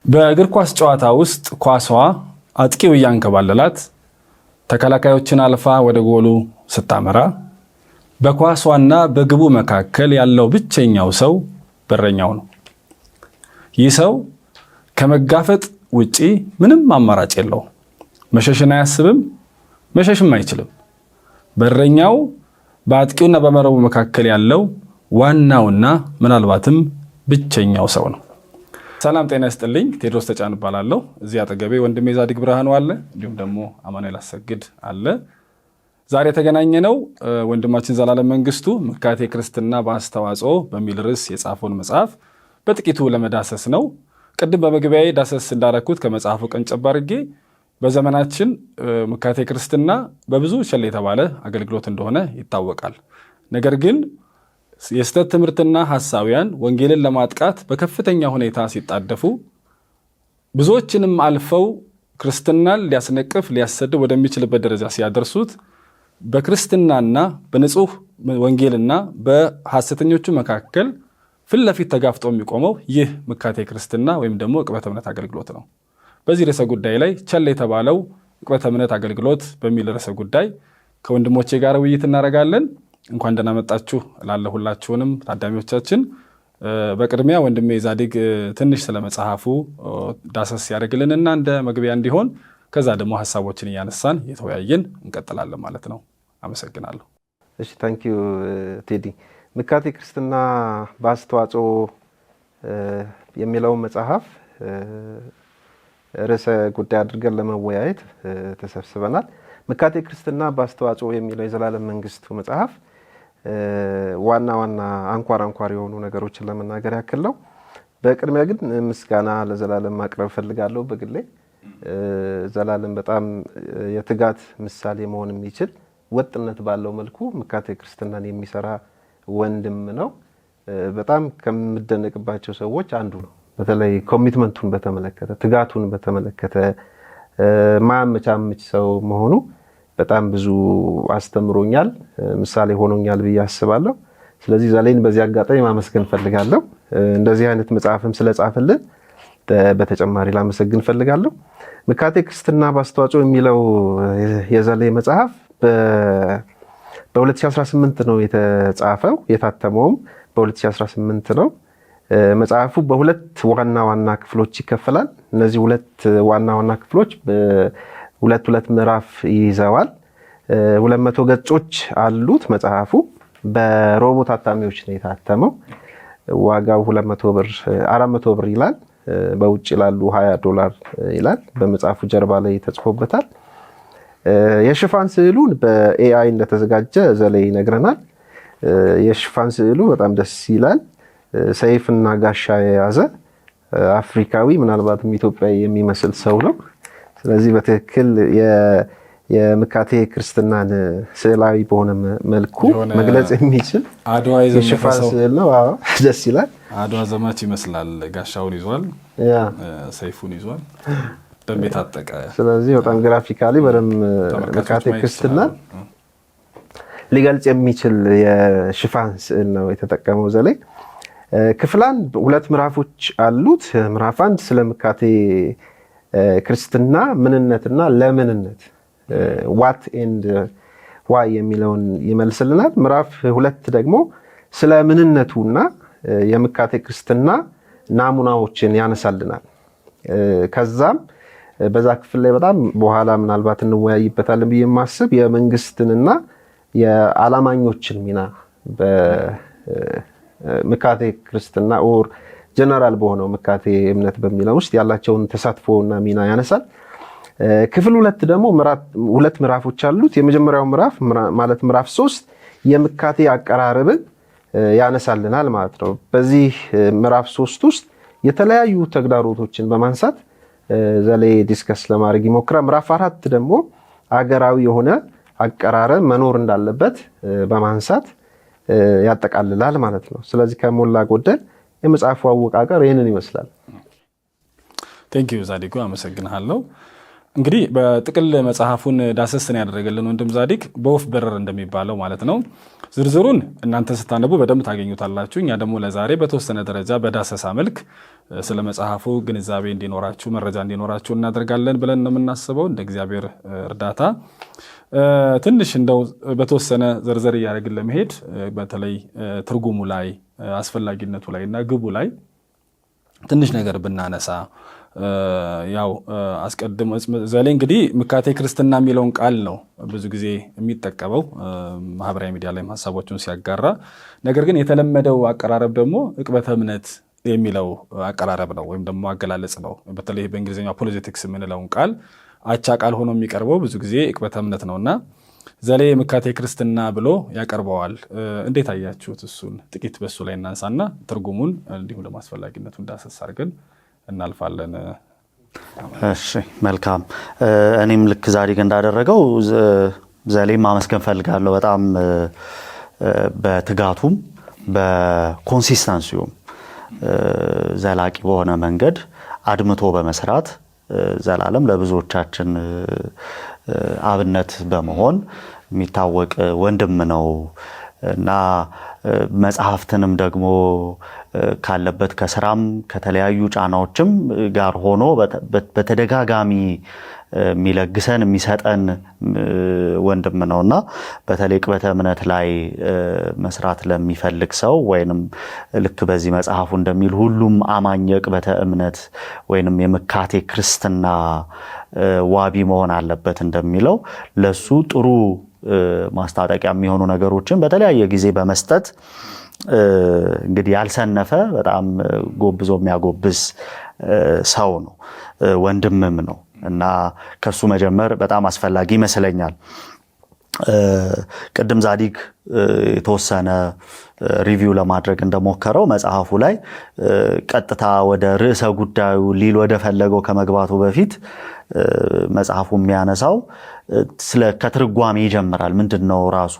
በእግር ኳስ ጨዋታ ውስጥ ኳሷ አጥቂው ያንከባለላት ተከላካዮችን አልፋ ወደ ጎሉ ስታመራ በኳሷና በግቡ መካከል ያለው ብቸኛው ሰው በረኛው ነው። ይህ ሰው ከመጋፈጥ ውጪ ምንም አማራጭ የለው። መሸሽን አያስብም፣ መሸሽም አይችልም። በረኛው በአጥቂውና በመረቡ መካከል ያለው ዋናውና ምናልባትም ብቸኛው ሰው ነው። ሰላም ጤና ይስጥልኝ። ቴዎድሮስ ተጫን እባላለሁ። እዚህ አጠገቤ ወንድሜ ዛዲግ ብርሃኑ አለ፣ እንዲሁም ደግሞ አማኑኤል አሰግድ አለ። ዛሬ የተገናኘነው ወንድማችን ዘላለም መንግስቱ ምካቴ ክርስትና በአስተዋጽኦ በሚል ርዕስ የጻፈውን መጽሐፍ በጥቂቱ ለመዳሰስ ነው። ቅድም በመግቢያዬ ዳሰስ እንዳረኩት ከመጽሐፉ ቀንጨብ አድርጌ በዘመናችን ምካቴ ክርስትና በብዙ ቸል የተባለ አገልግሎት እንደሆነ ይታወቃል። ነገር ግን የስተት ትምህርትና ሐሳውያን ወንጌልን ለማጥቃት በከፍተኛ ሁኔታ ሲጣደፉ ብዙዎችንም አልፈው ክርስትናን ሊያስነቅፍ ሊያሰድብ ወደሚችልበት ደረጃ ሲያደርሱት በክርስትናና በንጹህ ወንጌልና በሐሰተኞቹ መካከል ፊት ለፊት ተጋፍጦ የሚቆመው ይህ ምካቴ ክርስትና ወይም ደግሞ ዕቅበተ እምነት አገልግሎት ነው። በዚህ ርዕሰ ጉዳይ ላይ ቸል የተባለው ዕቅበተ እምነት አገልግሎት በሚል ርዕሰ ጉዳይ ከወንድሞቼ ጋር ውይይት እናደርጋለን። እንኳን ደህና መጣችሁ እላለሁ ሁላችሁንም ታዳሚዎቻችን። በቅድሚያ ወንድሜ ዛዲግ ትንሽ ስለ መጽሐፉ ዳሰስ ያደርግልንና እንደ መግቢያ እንዲሆን ከዛ ደግሞ ሐሳቦችን እያነሳን የተወያየን እንቀጥላለን ማለት ነው። አመሰግናለሁ። እሺ፣ ታንኪዩ ቴዲ። ምካቴ ክርስትና በአስተዋጽኦ የሚለው መጽሐፍ ርዕሰ ጉዳይ አድርገን ለመወያየት ተሰብስበናል። ምካቴ ክርስትና በአስተዋጽኦ የሚለው የዘላለም መንግስቱ መጽሐፍ ዋና አንኳር የሆኑ ነገሮችን ለመናገር ያክል ነው። በቅድሚያ ግን ምስጋና ለዘላለም ማቅረብ ፈልጋለሁ። በግሌ ዘላለም በጣም የትጋት ምሳሌ መሆን የሚችል ወጥነት ባለው መልኩ ምካቴ ክርስትናን የሚሰራ ወንድም ነው። በጣም ከምደነቅባቸው ሰዎች አንዱ ነው። በተለይ ኮሚትመንቱን በተመለከተ ትጋቱን በተመለከተ ማያመቻምች ሰው መሆኑ በጣም ብዙ አስተምሮኛል፣ ምሳሌ ሆኖኛል ብዬ አስባለሁ። ስለዚህ ዛሬን በዚህ አጋጣሚ ማመስገን ፈልጋለሁ። እንደዚህ አይነት መጽሐፍም ስለጻፈልን በተጨማሪ ላመሰግን ፈልጋለሁ። ምካቴ ክርስትና በአስተዋጽኦ የሚለው የዘሌ መጽሐፍ በ2018 ነው የተጻፈው። የታተመውም በ2018 ነው። መጽሐፉ በሁለት ዋና ክፍሎች ይከፈላል። እነዚህ ሁለት ዋና ክፍሎች ሁለት ምዕራፍ ይይዘዋል። 200 ገጾች አሉት መጽሐፉ። በሮቦት አታሚዎች ነው የታተመው። ዋጋው 400 ብር ይላል። በውጭ ላሉ $20 ይላል። በመጽሐፉ ጀርባ ላይ ተጽፎበታል። የሽፋን ስዕሉን በኤአይ እንደተዘጋጀ ዘሌ ይነግረናል። የሽፋን ስዕሉ በጣም ደስ ይላል። ሰይፍና ጋሻ የያዘ አፍሪካዊ ምናልባትም ኢትዮጵያዊ የሚመስል ሰው ነው። ስለዚህ በትክክል የምካቴ ክርስትናን ስዕላዊ በሆነ መልኩ መግለጽ የሚችል የሽፋን ስዕል ነው። ደስ ይላል። አድዋ ዘማች ይመስላል። ጋሻውን ይዟል፣ ሰይፉን ይዟል፣ ደም የታጠቀ። ስለዚህ በጣም ግራፊካሊ በደንብ ምካቴ ክርስትናን ሊገልጽ የሚችል የሽፋን ስዕል ነው የተጠቀመው ዘሌ። ክፍል 1 2 ምዕራፎች አሉት። ምዕራፍ 1 ስለ ምካቴ ክርስትና ምንነትና ለምንነት ዋት ኤንድ ዋይ የሚለውን ይመልስልናል። ምዕራፍ 2 ደግሞ ስለ ምንነቱና የምካቴ ክርስትና ናሙናዎችን ያነሳልናል። ከዛም በዛ ክፍል ላይ በጣም በኋላ ምናልባት እንወያይበታለን ብዬ የማስብ የመንግስትንና የዓላማኞችን ሚና ምካቴ ክርስትና ኦር ጀነራል በሆነው ምካቴ እምነት በሚለው ውስጥ ያላቸውን ተሳትፎና ሚና ያነሳል። ክፍል 2 ደግሞ 2 ምዕራፎች አሉት። የመጀመሪያው ምዕራፍ ማለት ምዕራፍ 3 የምካቴ አቀራረብን ያነሳልናል ማለት ነው። በዚህ ምዕራፍ 3 ውስጥ የተለያዩ ተግዳሮቶችን በማንሳት ዘሌ ዲስከስ ለማድረግ ይሞክራል። ምዕራፍ 4 ደግሞ አገራዊ የሆነ አቀራረብ መኖር እንዳለበት በማንሳት ያጠቃልላል ማለት ነው። ስለዚህ ከሞላ ጎደል የመጽሐፉ አወቃቀር ይህንን ይመስላል። ቴንክ ዩ ዛዲጉ፣ አመሰግናለሁ። እንግዲህ በጥቅል መጽሐፉን ዳሰስን ያደረገልን ወንድም ዛዲግ በወፍ በረር እንደሚባለው ማለት ነው። ዝርዝሩን እናንተ ስታነቡ በደንብ ታገኙታላችሁ። እኛ ደግሞ ለዛሬ በተወሰነ ደረጃ በዳሰሳ መልክ ስለ መጽሐፉ ግንዛቤ እንዲኖራችሁ መረጃ እንዲኖራችሁ እናደርጋለን ብለን ነው የምናስበው። እንደ እግዚአብሔር እርዳታ ትንሽ እንደው በተወሰነ ዘርዘር እያደረግን ለመሄድ በተለይ ትርጉሙ ላይ አስፈላጊነቱ ላይ እና ግቡ ላይ ትንሽ ነገር ብናነሳ ያው አስቀድሞ ዘሌ እንግዲህ ምካቴ ክርስትና የሚለውን ቃል ነው ብዙ ጊዜ የሚጠቀመው ማህበራዊ ሚዲያ ላይ ሐሳቦቹን ሲያጋራ። ነገር ግን የተለመደው አቀራረብ ደግሞ ዕቅበተ እምነት የሚለው አቀራረብ ነው ወይም ደግሞ አገላለጽ ነው። በተለይ በእንግሊዝኛው አፖሎጀቲክስ የምንለውን ቃል አቻ ቃል ሆኖ የሚቀርበው ብዙ ጊዜ ዕቅበተ እምነት ነውና ዘሌ ምካቴ ክርስትና ብሎ ያቀርበዋል። እንዴት አያችሁት? እሱን ጥቂት በሱ ላይ እናንሳና ትርጉሙን እንዲሁም ደግሞ አስፈላጊነቱ እንዳሰስ አድርገን እናልፋለን። እሺ መልካም። እኔም ልክ ዛዲግ እንዳደረገው ዘሌም ማመስገን ፈልጋለሁ። በጣም በትጋቱም በኮንሲስተንሲውም ዘላቂ በሆነ መንገድ አድምቶ በመስራት ዘላለም ለብዙዎቻችን አብነት በመሆን የሚታወቅ ወንድም ነው እና መጽሐፍትንም ደግሞ ካለበት ከስራም ከተለያዩ ጫናዎችም ጋር ሆኖ በተደጋጋሚ የሚለግሰን የሚሰጠን ወንድም ነውና በተለይ ዕቅበተ እምነት ላይ መስራት ለሚፈልግ ሰው ወይንም ልክ በዚህ መጽሐፉ እንደሚል ሁሉም አማኝ ዕቅበተ እምነት ወይንም የምካቴ ክርስትና ዋቢ መሆን አለበት እንደሚለው ለሱ ጥሩ ማስታጠቂያ የሚሆኑ ነገሮችን በተለያየ ጊዜ በመስጠት እንግዲህ ያልሰነፈ በጣም ጎብዞ የሚያጎብዝ ሰው ነው፣ ወንድምም ነው እና ከሱ መጀመር በጣም አስፈላጊ ይመስለኛል። ቅድም ዛዲግ የተወሰነ ሪቪው ለማድረግ እንደሞከረው መጽሐፉ ላይ ቀጥታ ወደ ርዕሰ ጉዳዩ ሊል ወደ ፈለገው ከመግባቱ በፊት መጽሐፉ የሚያነሳው ከትርጓሜ ይጀምራል። ምንድነው ራሱ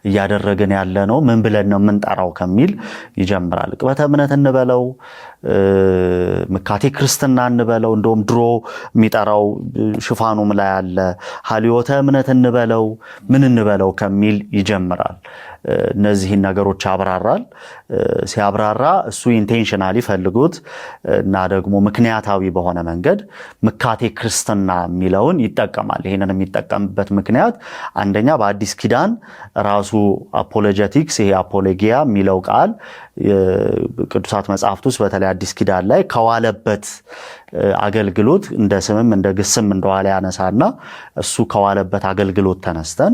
እያደረግን ያለ ነው፣ ምን ብለን ነው የምንጠራው ከሚል ይጀምራል። ዕቅበተ እምነት እንበለው ምካቴ ክርስትና እንበለው፣ እንደውም ድሮ የሚጠራው ሽፋኑም ላይ አለ ሀልዮተ እምነት እንበለው ምን እንበለው ከሚል ይጀምራል። እነዚህን ነገሮች ያብራራል። ሲያብራራ እሱ ኢንቴንሽናሊ ፈልጉት እና ደግሞ ምክንያታዊ በሆነ መንገድ ምካቴ ክርስትና የሚለውን ይጠቀማል። ይሄንን የሚጠቀምበት ምክንያት አንደኛ በአዲስ ኪዳን ራሱ አፖሎጀቲክስ ይሄ አፖሎጊያ የሚለው ቃል ቅዱሳት መጽሐፍት ውስጥ በተለይ አዲስ ኪዳን ላይ ከዋለበት አገልግሎት እንደ ስምም እንደ ግስም እንደዋለ ያነሳና እሱ ከዋለበት አገልግሎት ተነስተን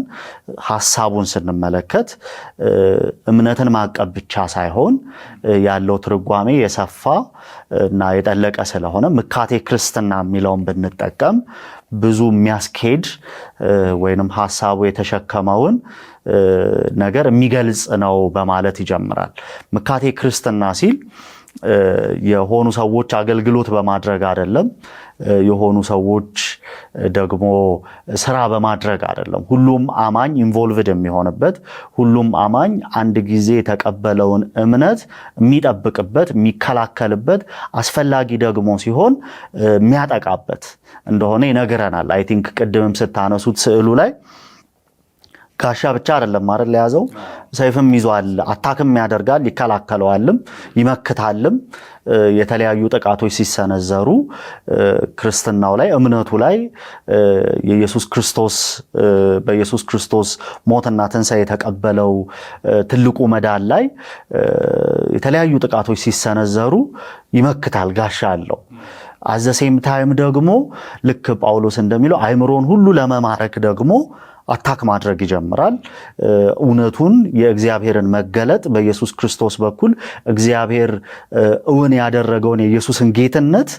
ሐሳቡን ስንመለከት እምነትን ማቀብ ብቻ ሳይሆን ያለው ትርጓሜ የሰፋ እና የጠለቀ ስለሆነ ምካቴ ክርስትና የሚለውን ብንጠቀም ብዙ የሚያስኬድ ወይንም ሐሳቡ የተሸከመውን ነገር የሚገልጽ ነው በማለት ይጀምራል። ምካቴ ክርስትና ሲል የሆኑ ሰዎች አገልግሎት በማድረግ አይደለም፣ የሆኑ ሰዎች ደግሞ ስራ በማድረግ አይደለም። ሁሉም አማኝ ኢንቮልቭድ የሚሆንበት፣ ሁሉም አማኝ አንድ ጊዜ የተቀበለውን እምነት የሚጠብቅበት፣ የሚከላከልበት፣ አስፈላጊ ደግሞ ሲሆን የሚያጠቃበት እንደሆነ ይነግረናል። አይ ቲንክ ቅድምም ስታነሱት ስዕሉ ላይ ጋሻ ብቻ አይደለም አይደል ያዘው፣ ሰይፍም ይዟል። አታክም ያደርጋል፣ ይከላከለዋልም፣ ይመክታልም። የተለያዩ ጥቃቶች ሲሰነዘሩ ክርስትናው ላይ እምነቱ ላይ በኢየሱስ ክርስቶስ ሞትና ትንሣኤ የተቀበለው ትልቁ መዳን ላይ የተለያዩ ጥቃቶች ሲሰነዘሩ ይመክታል፣ ጋሻ አለው። አዘሴም ታይም ደግሞ ልክ ጳውሎስ እንደሚለው አእምሮን ሁሉ ለመማረክ ደግሞ አታክ ማድረግ ይጀምራል። እውነቱን የእግዚአብሔርን መገለጥ በኢየሱስ ክርስቶስ በኩል እግዚአብሔር እውን ያደረገውን የኢየሱስን ጌትነት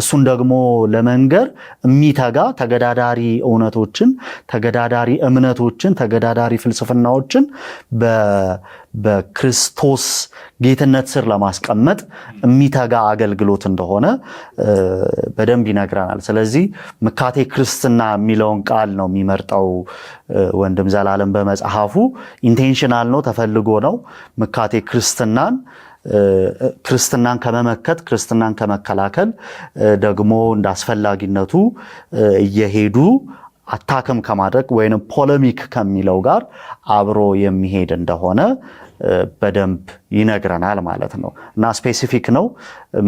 እሱን ደግሞ ለመንገር የሚተጋ ተገዳዳሪ እውነቶችን፣ ተገዳዳሪ እምነቶችን፣ ተገዳዳሪ ፍልስፍናዎችን በክርስቶስ ጌትነት ስር ለማስቀመጥ የሚተጋ አገልግሎት እንደሆነ በደንብ ይነግረናል። ስለዚህ ምካቴ ክርስትና የሚለውን ቃል ነው የሚመርጠው ወንድም ዘላለም በመጽሐፉ። ኢንቴንሽናል ነው፣ ተፈልጎ ነው። ምካቴ ክርስትናን ክርስትናን ከመመከት ክርስትናን ከመከላከል ደግሞ እንደ አስፈላጊነቱ እየሄዱ አታክም ከማድረግ ወይንም ፖለሚክ ከሚለው ጋር አብሮ የሚሄድ እንደሆነ በደንብ ይነግረናል ማለት ነው። እና ስፔሲፊክ ነው።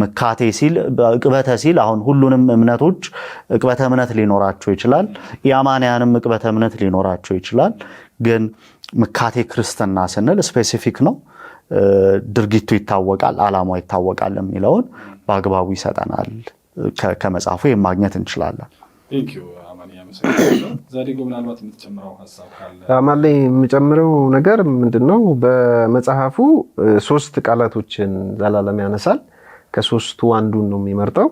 ምካቴ ሲል ዕቅበተ ሲል አሁን ሁሉንም እምነቶች ዕቅበተ እምነት ሊኖራቸው ይችላል። የአማንያንም ዕቅበተ እምነት ሊኖራቸው ይችላል። ግን ምካቴ ክርስትና ስንል ስፔሲፊክ ነው። ድርጊቱ ይታወቃል፣ ዓላማው ይታወቃል የሚለውን በአግባቡ ይሰጠናል። ከመጽሐፉ የማግኘት እንችላለን። ዛዲጎ ምናልባት የምትጨምረው ሐሳብ ካለ? አማን ላይ የምጨምረው ነገር ምንድነው? በመጽሐፉ 3 ቃላቶችን ዘላለም ያነሳል። ከ3ቱ አንዱን ነው የሚመርጠው።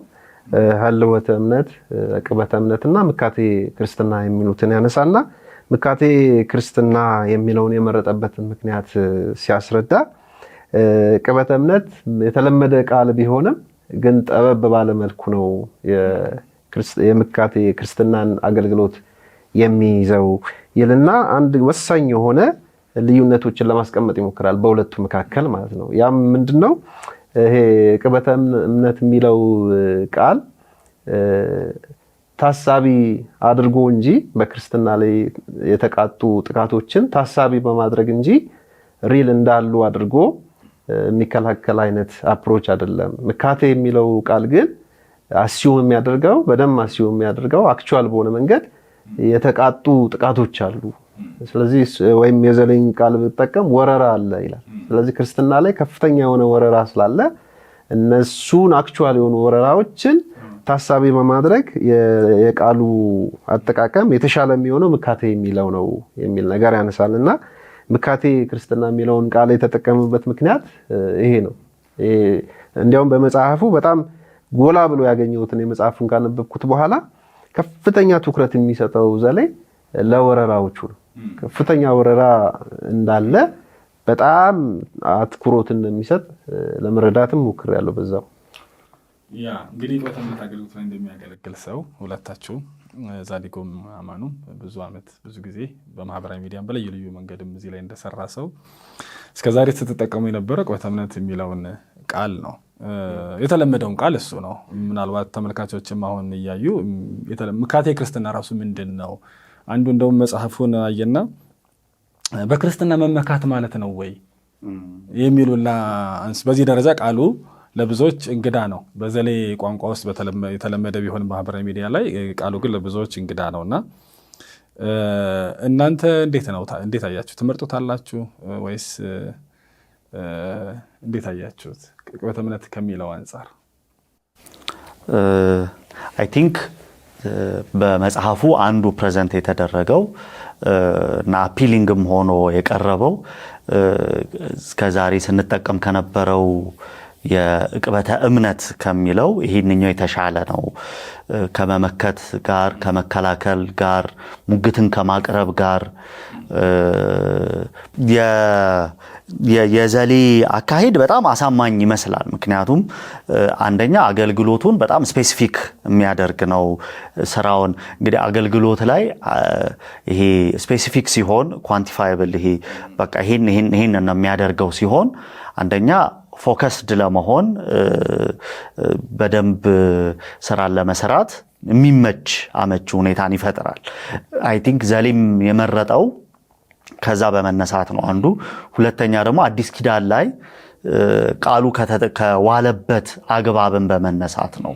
ሀልወተ እምነት፣ ዕቅበተ እምነትና ምካቴ ክርስትና የሚሉትን ያነሳና ምካቴ ክርስትና የሚለውን የመረጠበትን ምክንያት ሲያስረዳ ዕቅበተ እምነት የተለመደ ቃል ቢሆንም ግን ጠበብ ባለ መልኩ ነው የምካቴ ክርስትናን አገልግሎት የሚይዘው ይልና አንድ ወሳኝ የሆነ ልዩነቶችን ለማስቀመጥ ይሞክራል በሁለቱ መካከል ማለት ነው። ያም ምንድነው? ይሄ ዕቅበተ እምነት የሚለው ቃል ታሳቢ አድርጎ እንጂ በክርስትና ላይ የተቃጡ ጥቃቶችን ታሳቢ በማድረግ እንጂ ሪል እንዳሉ አድርጎ የሚከላከል አይነት አፕሮች አይደለም። ምካቴ የሚለው ቃል ግን አሲዩም የሚያደርገው በደም አሲዩም የሚያደርገው አክቹዋል በሆነ መንገድ የተቃጡ ጥቃቶች አሉ። ስለዚህ ወይም የዘለኝ ቃል ብጠቀም ወረራ አለ ይላል። ስለዚህ ክርስትና ላይ ከፍተኛ የሆነ ወረራ ስላለ እነሱን አክቹዋል የሆኑ ወረራዎችን ታሳቢ በማድረግ የቃሉ አጠቃቀም የተሻለ የሚሆነው ምካቴ የሚለው ነው የሚል ነገር ያነሳልና ምካቴ ክርስትና የሚለውን ቃል የተጠቀመበት ምክንያት ይሄ ነው። እንዲያውም በመጽሐፉ በጣም ጎላ ብሎ ያገኘሁትን የመጽሐፉን ካነበብኩት በኋላ ከፍተኛ ትኩረት የሚሰጠው ዘላይ ለወረራዎቹ ነው። ከፍተኛ ወረራ እንዳለ በጣም አትኩሮት እንደሚሰጥ ለመረዳትም ሞክሬያለሁ በዛው። ያ እንግዲህ በተመለከተ አገልግሎት ላይ እንደሚያገለግል ሰው ሁለታችሁ ዛዲጎም አማኑ ብዙ አመት ብዙ ጊዜ በማህበራዊ ሚዲያም በልዩ ልዩ መንገድም እዚህ ላይ እንደሰራ ሰው እስከዛሬ ስትጠቀሙ የነበረው ዕቅበተ እምነት የሚለውን ቃል ነው። የተለመደውን ቃል እሱ ነው። ምናልባት ተመልካቾችም አሁን እያዩ ምካቴ ክርስትና ራሱ ምንድነው? አንዱ እንደውም መጽሐፉን አየና በክርስትና መመካት ማለት ነው ወይ የሚሉላ በዚህ ደረጃ ቃሉ ለብዙዎች እንግዳ ነው። በዘሌ ቋንቋ ውስጥ የተለመደ ቢሆን ማህበራዊ ሚዲያ ላይ ቃሉ ግን ለብዙዎች እንግዳ ነውና እናንተ እንዴት አያችሁ? ትመርጡታላችሁ ወይስ እንዴት አያችሁት? ዕቅበተ እምነት ከሚለው አንፃር አይ ቲንክ በመጽሐፉ አንዱ ፕሬዘንት የተደረገው እና አፒሊንግም ሆኖ የቀረበው እስከዛሬ ስንጠቀም ከነበረው የዕቅበተ እምነት ከሚለው ይሄንኛው የተሻለ ነው። ከመመከት ጋር ከመከላከል ጋር ሙግትን ከማቅረብ ጋር የዘሌ አካሄድ በጣም አሳማኝ ይመስላል። ምክንያቱም አንደኛ አገልግሎቱን በጣም ስፔሲፊክ የሚያደርግ ነው። ስራውን እንግዲህ አገልግሎት ላይ ይሄ ስፔሲፊክ ሲሆን ኳንቲፋይብል ይሄ በቃ ይሄን ነው የሚያደርገው ሲሆን አንደኛ ፎከስድ ለመሆን በደንብ ስራን ለመስራት የሚመች አመች ሁኔታን ይፈጥራል። አይ ቲንክ ዘሌም የመረጠው ከዛ በመነሳት ነው አንዱ። ሁለተኛ ደግሞ አዲስ ኪዳን ላይ ቃሉ ከዋለበት አግባብን በመነሳት ነው።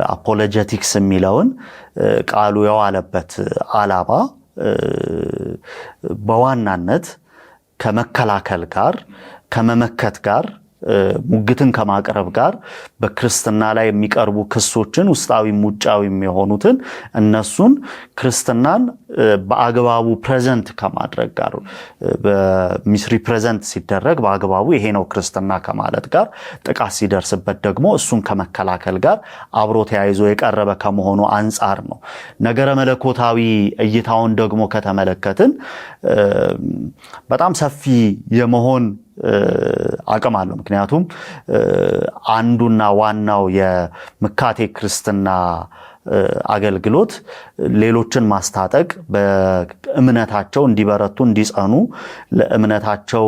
አፖሎጀቲክስ የሚለውን ቃሉ የዋለበት ዓላማ በዋናነት ከመከላከል ጋር ከመመከት ጋር ሙግትን ከማቅረብ ጋር በክርስትና ላይ የሚቀርቡ ክሶችን ውስጣዊም ውጫዊም የሆኑትን እነሱን ክርስትናን በአግባቡ ፕሬዘንት ከማድረግ ጋር በሚስሪ ፕሬዘንት ሲደረግ በአግባቡ ይሄ ነው ክርስትና ከማለት ጋር ጥቃት ሲደርስበት ደግሞ እሱን ከመከላከል ጋር አብሮ ተያይዞ የቀረበ ከመሆኑ አንጻር ነው። ነገረ መለኮታዊ እይታውን ደግሞ ከተመለከትን በጣም ሰፊ የመሆን አቅም አለው። ምክንያቱም አንዱና ዋናው የምካቴ ክርስትና አገልግሎት ሌሎችን ማስታጠቅ፣ በእምነታቸው እንዲበረቱ እንዲጸኑ፣ ለእምነታቸው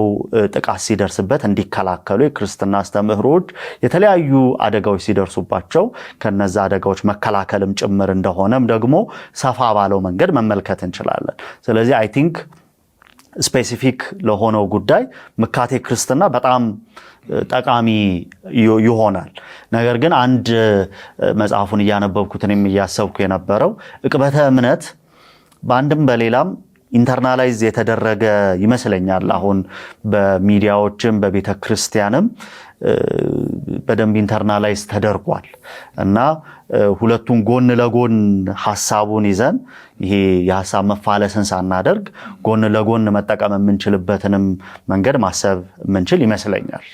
ጥቃት ሲደርስበት እንዲከላከሉ፣ የክርስትና አስተምህሮች የተለያዩ አደጋዎች ሲደርሱባቸው ከነዛ አደጋዎች መከላከልም ጭምር እንደሆነም ደግሞ ሰፋ ባለው መንገድ መመልከት እንችላለን። ስለዚህ አይ ቲንክ ስፔሲፊክ ለሆነው ጉዳይ ምካቴ ክርስትና በጣም ጠቃሚ ይሆናል። ነገር ግን አንድ መጽሐፉን እያነበብኩት እኔም እያሰብኩ የነበረው ዕቅበተ እምነት በአንድም በሌላም ኢንተርናላይዝ የተደረገ ይመስለኛል። አሁን በሚዲያዎችም በቤተ ክርስቲያንም በደንብ ኢንተርናላይዝ ተደርጓል እና ሁለቱን ጎን ለጎን ሐሳቡን ይዘን ይሄ የሐሳብ መፋለስን ሳናደርግ ጎን ለጎን መጠቀም የምንችልበትንም መንገድ ማሰብ የምንችል ይመስለኛል።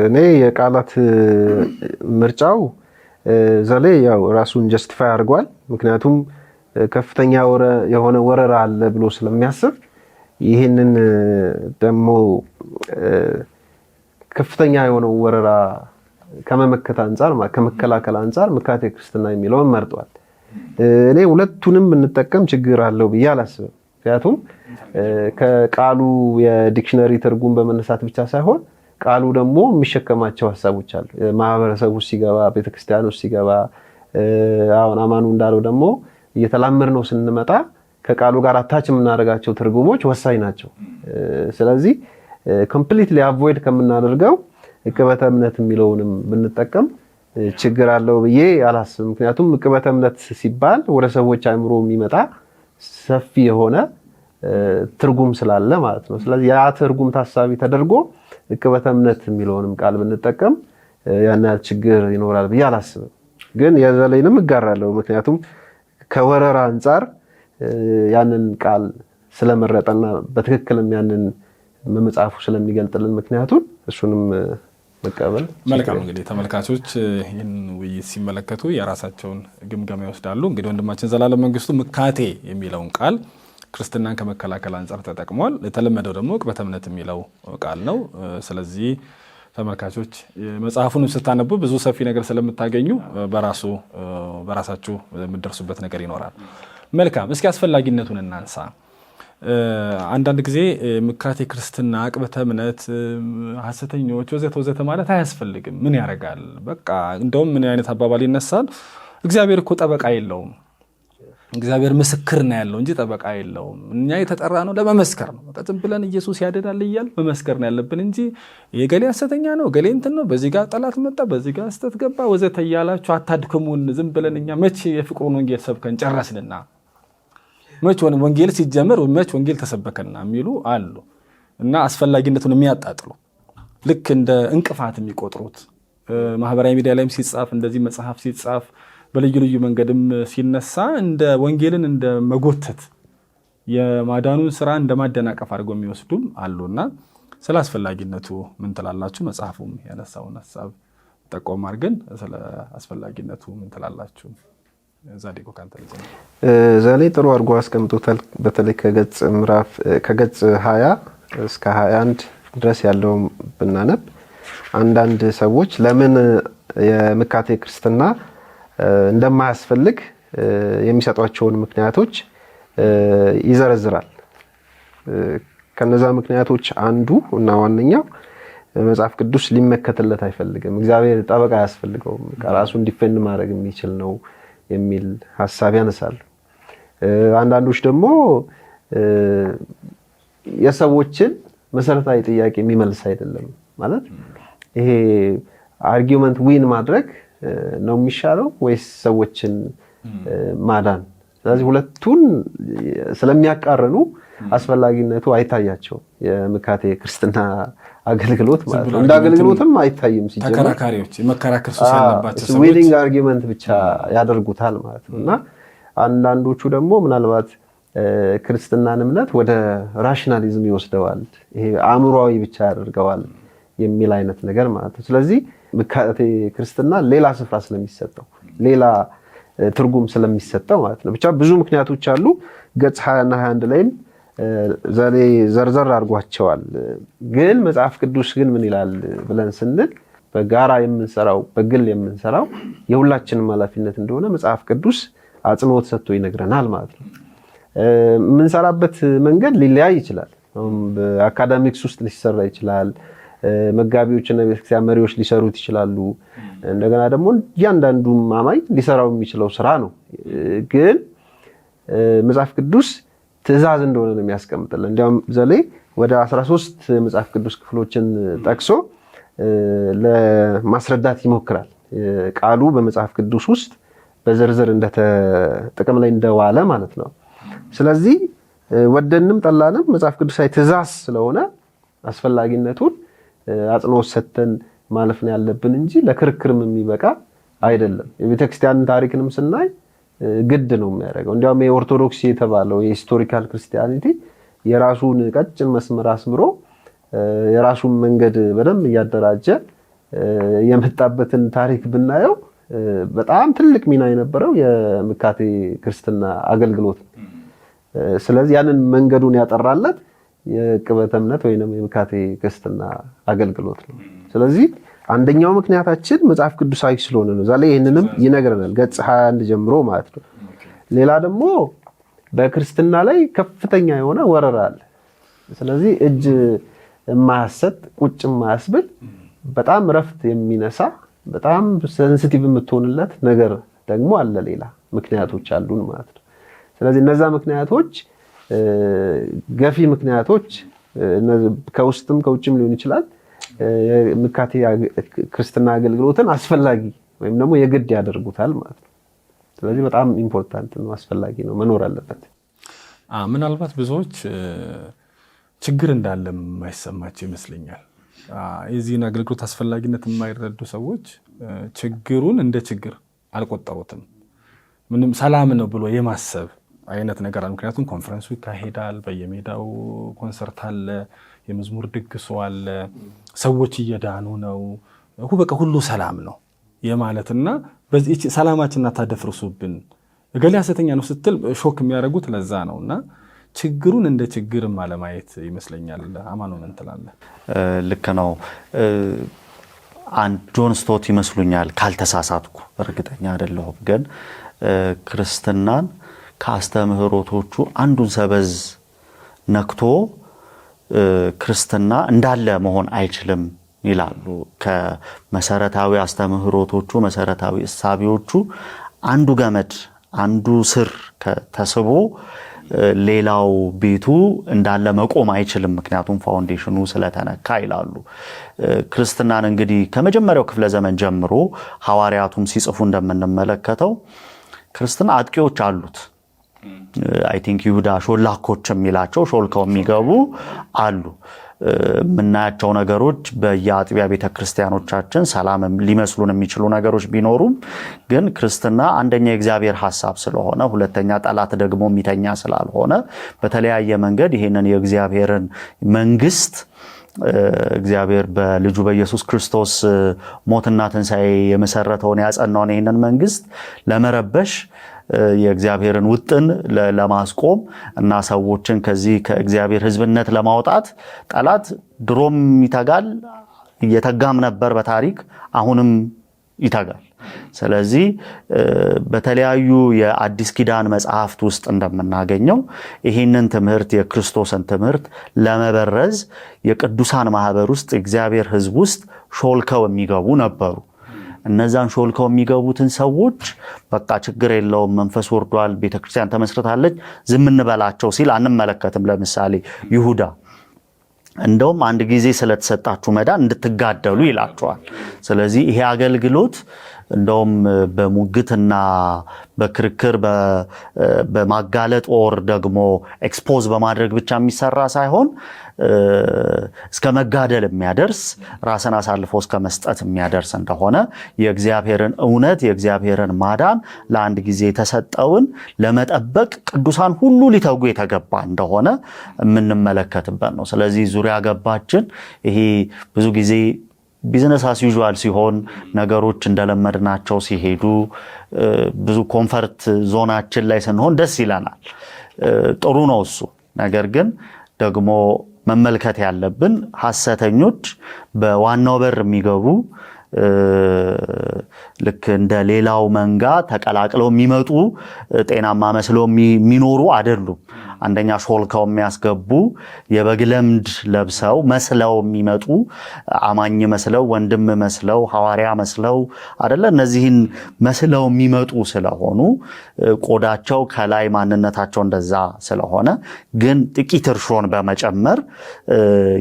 እኔ የቃላት ምርጫው ዘሌ ያው ራሱን ጀስቲፋይ አድርጓል። ምክንያቱም ከፍተኛ የሆነ ወረራ አለ ብሎ ስለሚያስብ ይህንን ደግሞ ከፍተኛ የሆነ ወረራ ከመመከት አንፃር ከመከላከል አንፃር ምካቴ ክርስትና የሚለውን መርጧል። እኔ ሁለቱንም እንጠቀም ችግር አለው ብዬ አላስብም። ምክንያቱም ከቃሉ የዲክሽነሪ ትርጉም በመነሳት ብቻ ሳይሆን ቃሉ ደግሞ የሚሸከማቸው ሐሳቦች አሉ። ማህበረሰቡ ሲገባ፣ ቤተክርስቲያኑ ሲገባ፣ አሁን አማኑ እንዳለው ደግሞ እየተላመድነው ስንመጣ ከቃሉ ጋር አታች የምናደርጋቸው ትርጉሞች ወሳኝ ናቸው። ስለዚህ ኮምፕሊትሊ አቮይድ ከምናደርገው ዕቅበተ እምነት የሚለውንም ብንጠቀም ችግር አለው ብዬ አላስብም። ምክንያቱም ዕቅበተ እምነት ሲባል ወደ ሰዎች አእምሮ የሚመጣ ሰፊ የሆነ ትርጉም ስላለ ማለት ነው። ስለዚህ ያ ትርጉም ታሳቢ ተደርጎ ዕቅበተ እምነት የሚለውንም ቃል ብንጠቀም ያን ያህል ችግር ይኖራል ብዬ አላስብም። ግን የዘለይንም እጋራለሁ። ምክንያቱም ከወረራ አንፃር ያንን ቃል ስለመረጠና በትክክልም ያንን መጽሐፉ ስለሚገልጥልን ምክንያቱን እሱንም መቀበል። መልካም። እንግዲህ ተመልካቾች ይህን ውይይት ሲመለከቱ የራሳቸውን ግምገማ ይወስዳሉ። እንግዲህ ወንድማችን ዘላለም መንግስቱ ምካቴ የሚለውን ቃል ክርስትናን ከመከላከል አንፃር ተጠቅሟል። የተለመደው ደግሞ ዕቅበተ እምነት የሚለው ቃል ነው። ስለዚህ ተመልካቾች መጽሐፉን ስታነቡ ብዙ ሰፊ ነገር ስለምታገኙ በራሳችሁ የምትደርሱበት ነገር ይኖራል። መልካም። እስኪ አስፈላጊነቱን እናንሳ። አንዳንድ ጊዜ ምካቴ ክርስትና፣ ዕቅበተ እምነት፣ ሐሰተኞች ወዘተ ወዘተ ማለት አያስፈልግም። ምን ያደርጋል? በቃ እንደውም ምን አይነት አባባል ይነሳል? እግዚአብሔር እኮ ጠበቃ የለውም፣ እግዚአብሔር ምስክር ነው ያለው እንጂ ጠበቃ የለውም። እኛ የተጠራ ነው ለመመስከር ነው። በቃ ዝም ብለን ኢየሱስ ያድናል እያል መመስከር ነው ያለብን እንጂ የገሌ ሐሰተኛ ነው፣ ገሌ እንትን ነው፣ በዚህ ጋር ጠላት መጣ፣ በዚህ ጋር ስተት ገባ ወዘተ እያላችሁ አታድክሙን። ዝም ብለን እኛ መቼ የፍቅሩን ወንጌል ሰብከን ጨረስንና መቼ ወንጌል ሲጀመር መቼ ወንጌል ተሰበከና የሚሉ አሉ እና አስፈላጊነቱን የሚያጣጥሉ ልክ እንደ እንቅፋት የሚቆጥሩት ማህበራዊ ሚዲያ ላይም ሲጻፍ እንደዚህ መጽሐፍ ሲጻፍ በልዩ ልዩ መንገድም ሲነሳ እንደ ወንጌልን እንደ መጎተት የማዳኑን ስራ እንደ ማደናቀፍ አድርገው የሚወስዱም አሉና ስለ አስፈላጊነቱ ምን ትላላችሁ? መጽሐፉም ያነሳውን ሐሳብ ጠቆም አድርገን ስለ አስፈላጊነቱ ምን ትላላችሁ? ዛዲጎ ካንተ ልጅ ዛሬ ጥሩ አድርጎ አስቀምጦታል። በተለይ ከገጽ 20 እስከ 21 ድረስ ያለው ብናነብ አንዳንድ ሰዎች ለምን የምካቴ ክርስትና እንደማያስፈልግ የሚሰጧቸውን ምክንያቶች ይዘረዝራል። ከነዛ ምክንያቶች አንዱ እና ዋነኛው መጽሐፍ ቅዱስ ሊመከትለት አይፈልግም፣ እግዚአብሔር ጠበቃ አያስፈልገውም፣ ራሱን ዲፌንድ ማድረግ የሚችል ነው የሚል ሐሳብ ያነሳሉ። አንዳንዶች ደግሞ የሰዎችን መሰረታዊ ጥያቄ የሚመልስ አይደለም ማለት ይሄ አርጊውመንት ዊን ማድረግ ነው የሚሻለው ወይስ ሰዎችን ማዳን? ስለዚህ ሁለቱን ስለሚያቃርኑ አስፈላጊነቱ አይታያቸው የምካቴ ክርስትና አገልግሎት ማለት ነው። እንደ አገልግሎትም አይታይም። ሲጀመር ተከራካሪዎች የመከራከር ሱስ ያለባቸው ሰዎች ዊኒንግ አርጊውመንት ብቻ ያደርጉታል ማለት ነው። እና አንዳንዶቹ ደግሞ ምናልባት ክርስትናን እምነት ወደ ራሽናሊዝም ይወስደዋል፣ ይሄ አእምሮአዊ ብቻ ያደርገዋል የሚል አይነት ነገር ማለት ነው። ስለዚህ ምካቴ ክርስትና ሌላ ስፍራ ስለሚሰጠው ሌላ ትርጉም ስለሚሰጠው ማለት ነው። ብቻ ብዙ ምክንያቶች አሉ። ገጽ 20 እና 21 ላይም ዘሌ ዘርዘር አድርጓቸዋል። ግን መጽሐፍ ቅዱስ ግን ምን ይላል ብለን ስንል በጋራ የምንሰራው በግል የምንሰራው የሁላችንም ኃላፊነት እንደሆነ መጽሐፍ ቅዱስ አጽንኦት ሰጥቶ ይነግረናል ማለት ነው። የምንሰራበት መንገድ ሊለያይ ይችላል። በአካዳሚክስ ውስጥ ሊሰራ ይችላል። መጋቢዎችና ቤተክርስቲያን መሪዎች ሊሰሩት ይችላሉ። እንደገና ደግሞ እያንዳንዱ አማኝ ሊሰራው የሚችለው ስራ ነው። ግን መጽሐፍ ቅዱስ ትእዛዝ እንደሆነ ነው የሚያስቀምጥልን። እንዲያውም ዘሌ ወደ 13 መጽሐፍ ቅዱስ ክፍሎችን ጠቅሶ ለማስረዳት ይሞክራል። ቃሉ በመጽሐፍ ቅዱስ ውስጥ በዝርዝር ጥቅም ላይ እንደዋለ ማለት ነው። ስለዚህ ወደንም ጠላንም መጽሐፍ ቅዱሳዊ ትእዛዝ ስለሆነ አስፈላጊነቱን አጽንኦት ሰጥተን ማለፍ ነው ያለብን እንጂ ለክርክርም የሚበቃ አይደለም። የቤተክርስቲያንን ታሪክንም ስናይ ግድ ነው የሚያደርገው። እንዲያውም የኦርቶዶክስ የተባለው የሂስቶሪካል ክርስቲያኒቲ የራሱን ቀጭን መስመር አስምሮ የራሱን መንገድ በደንብ እያደራጀ የመጣበትን ታሪክ ብናየው በጣም ትልቅ ሚና የነበረው የምካቴ ክርስትና አገልግሎት ነው። ስለዚህ ያንን መንገዱን ያጠራለት የቅበተ እምነት ወይንም የምካቴ ክርስትና አገልግሎት ነው። ስለዚህ አንደኛው ምክንያታችን መጽሐፍ ቅዱሳዊ ስለሆነ ነው። ዛሬ ይሄንንም ይነግረናል ገጽ 21 ጀምሮ ማለት ነው። ሌላ ደግሞ በክርስትና ላይ ከፍተኛ የሆነ ወረራ አለ። ስለዚህ እጅ የማያሰጥ ቁጭ የማያስብል በጣም ረፍት የሚነሳ በጣም ሴንሲቲቭ የምትሆንለት ነገር ደግሞ አለ። ሌላ ምክንያቶች አሉን ማለት ነው። ስለዚህ እነዛ ምክንያቶች ገፊ ምክንያቶች ከውስጥም ከውጭም ሊሆን ይችላል ምካቴ ክርስትና አገልግሎትን አስፈላጊ ወይም ደግሞ የግድ ያደርጉታል ማለት ነው። ስለዚህ በጣም ኢምፖርታንት ነው፣ አስፈላጊ ነው፣ መኖር አለበት። ምናልባት ብዙዎች ችግር እንዳለ የማይሰማቸው ይመስለኛል። የዚህን አገልግሎት አስፈላጊነት የማይረዱ ሰዎች ችግሩን እንደ ችግር አልቆጠሩትም። ምንም ሰላም ነው ብሎ የማሰብ አይነት ነገር አለ። ምክንያቱም ኮንፈረንሱ ይካሄዳል፣ በየሜዳው ኮንሰርት አለ፣ የመዝሙር ድግሱ አለ፣ ሰዎች እየዳኑ ነው፣ በቃ ሁሉ ሰላም ነው የማለትና በዚህ ሰላማችንና ታደፍርሱብን እገሌ ሐሰተኛ ነው ስትል ሾክ የሚያደርጉት ለዛ ነውና ችግሩን እንደ ችግርም አለማየት ይመስለኛል። አማኑ ምን ትላለህ? ልክ ነው። ጆን ስቶት ይመስሉኛል ካልተሳሳትኩ፣ እርግጠኛ አይደለሁም፣ ግን ክርስትናን ከአስተምህሮቶቹ አንዱን ሰበዝ ነክቶ ክርስትና እንዳለ መሆን አይችልም ይላሉ። ከመሰረታዊ አስተምህሮቶቹ መሰረታዊ እሳቢዎቹ አንዱ ገመድ አንዱ ስር ተስቦ ሌላው ቤቱ እንዳለ መቆም አይችልም፣ ምክንያቱም ፋውንዴሽኑ ስለተነካ ይላሉ። ክርስትናን እንግዲህ ከመጀመሪያው ክፍለ ዘመን ጀምሮ ሐዋርያቱም ሲጽፉ እንደምንመለከተው ክርስትና አጥቂዎች አሉት። አይ ቲንክ ይሁዳ ሾላኮች የሚላቸው ሾልከው የሚገቡ አሉ። የምናያቸው ነገሮች በየአጥቢያ ቤተክርስቲያኖቻችን ሰላም ሊመስሉን የሚችሉ ነገሮች ቢኖሩም ግን ክርስትና አንደኛ የእግዚአብሔር ሐሳብ ስለሆነ፣ ሁለተኛ ጠላት ደግሞ የሚተኛ ስላልሆነ በተለያየ መንገድ ይሄንን የእግዚአብሔርን መንግስት እግዚአብሔር በልጁ በኢየሱስ ክርስቶስ ሞትና ትንሣኤ የመሰረተውን ያጸናውን ይሄንን መንግስት ለመረበሽ የእግዚአብሔርን ውጥን ለማስቆም እና ሰዎችን ከዚህ ከእግዚአብሔር ሕዝብነት ለማውጣት ጠላት ድሮም ይተጋል፣ እየተጋም ነበር በታሪክ አሁንም ይተጋል። ስለዚህ በተለያዩ የአዲስ ኪዳን መጽሐፍት ውስጥ እንደምናገኘው ይህንን ትምህርት የክርስቶስን ትምህርት ለመበረዝ የቅዱሳን ማህበር ውስጥ የእግዚአብሔር ሕዝብ ውስጥ ሾልከው የሚገቡ ነበሩ። እነዛን ሾልከው የሚገቡትን ሰዎች በቃ ችግር የለውም መንፈስ ወርዷል፣ ቤተክርስቲያን ተመስርታለች፣ ዝም እንበላቸው ሲል አንመለከትም። ለምሳሌ ይሁዳ እንደውም አንድ ጊዜ ስለተሰጣችሁ መዳን እንድትጋደሉ ይላቸዋል። ስለዚህ ይሄ አገልግሎት እንደውም በሙግትና በክርክር በማጋለጥ ወር ደግሞ ኤክስፖዝ በማድረግ ብቻ የሚሰራ ሳይሆን እስከ መጋደል የሚያደርስ ራስን አሳልፎ እስከ መስጠት የሚያደርስ እንደሆነ የእግዚአብሔርን እውነት የእግዚአብሔርን ማዳን ለአንድ ጊዜ የተሰጠውን ለመጠበቅ ቅዱሳን ሁሉ ሊተጉ የተገባ እንደሆነ የምንመለከትበት ነው። ስለዚህ ዙሪያ ገባችን ይሄ ብዙ ጊዜ ቢዝነስ አስ ዩዥዋል ሲሆን ነገሮች እንደለመድናቸው ሲሄዱ ብዙ ኮምፈርት ዞናችን ላይ ስንሆን ደስ ይለናል። ጥሩ ነው እሱ። ነገር ግን ደግሞ መመልከት ያለብን ሐሰተኞች በዋናው በር የሚገቡ ልክ እንደ ሌላው መንጋ ተቀላቅለው የሚመጡ ጤናማ መስለው የሚኖሩ አይደሉም። አንደኛ ሾልከው የሚያስገቡ የበግ ለምድ ለብሰው መስለው የሚመጡ አማኝ መስለው ወንድም መስለው ሐዋርያ መስለው አይደለ እነዚህን መስለው የሚመጡ ስለሆኑ ቆዳቸው ከላይ ማንነታቸው እንደዛ ስለሆነ ግን ጥቂት እርሾን በመጨመር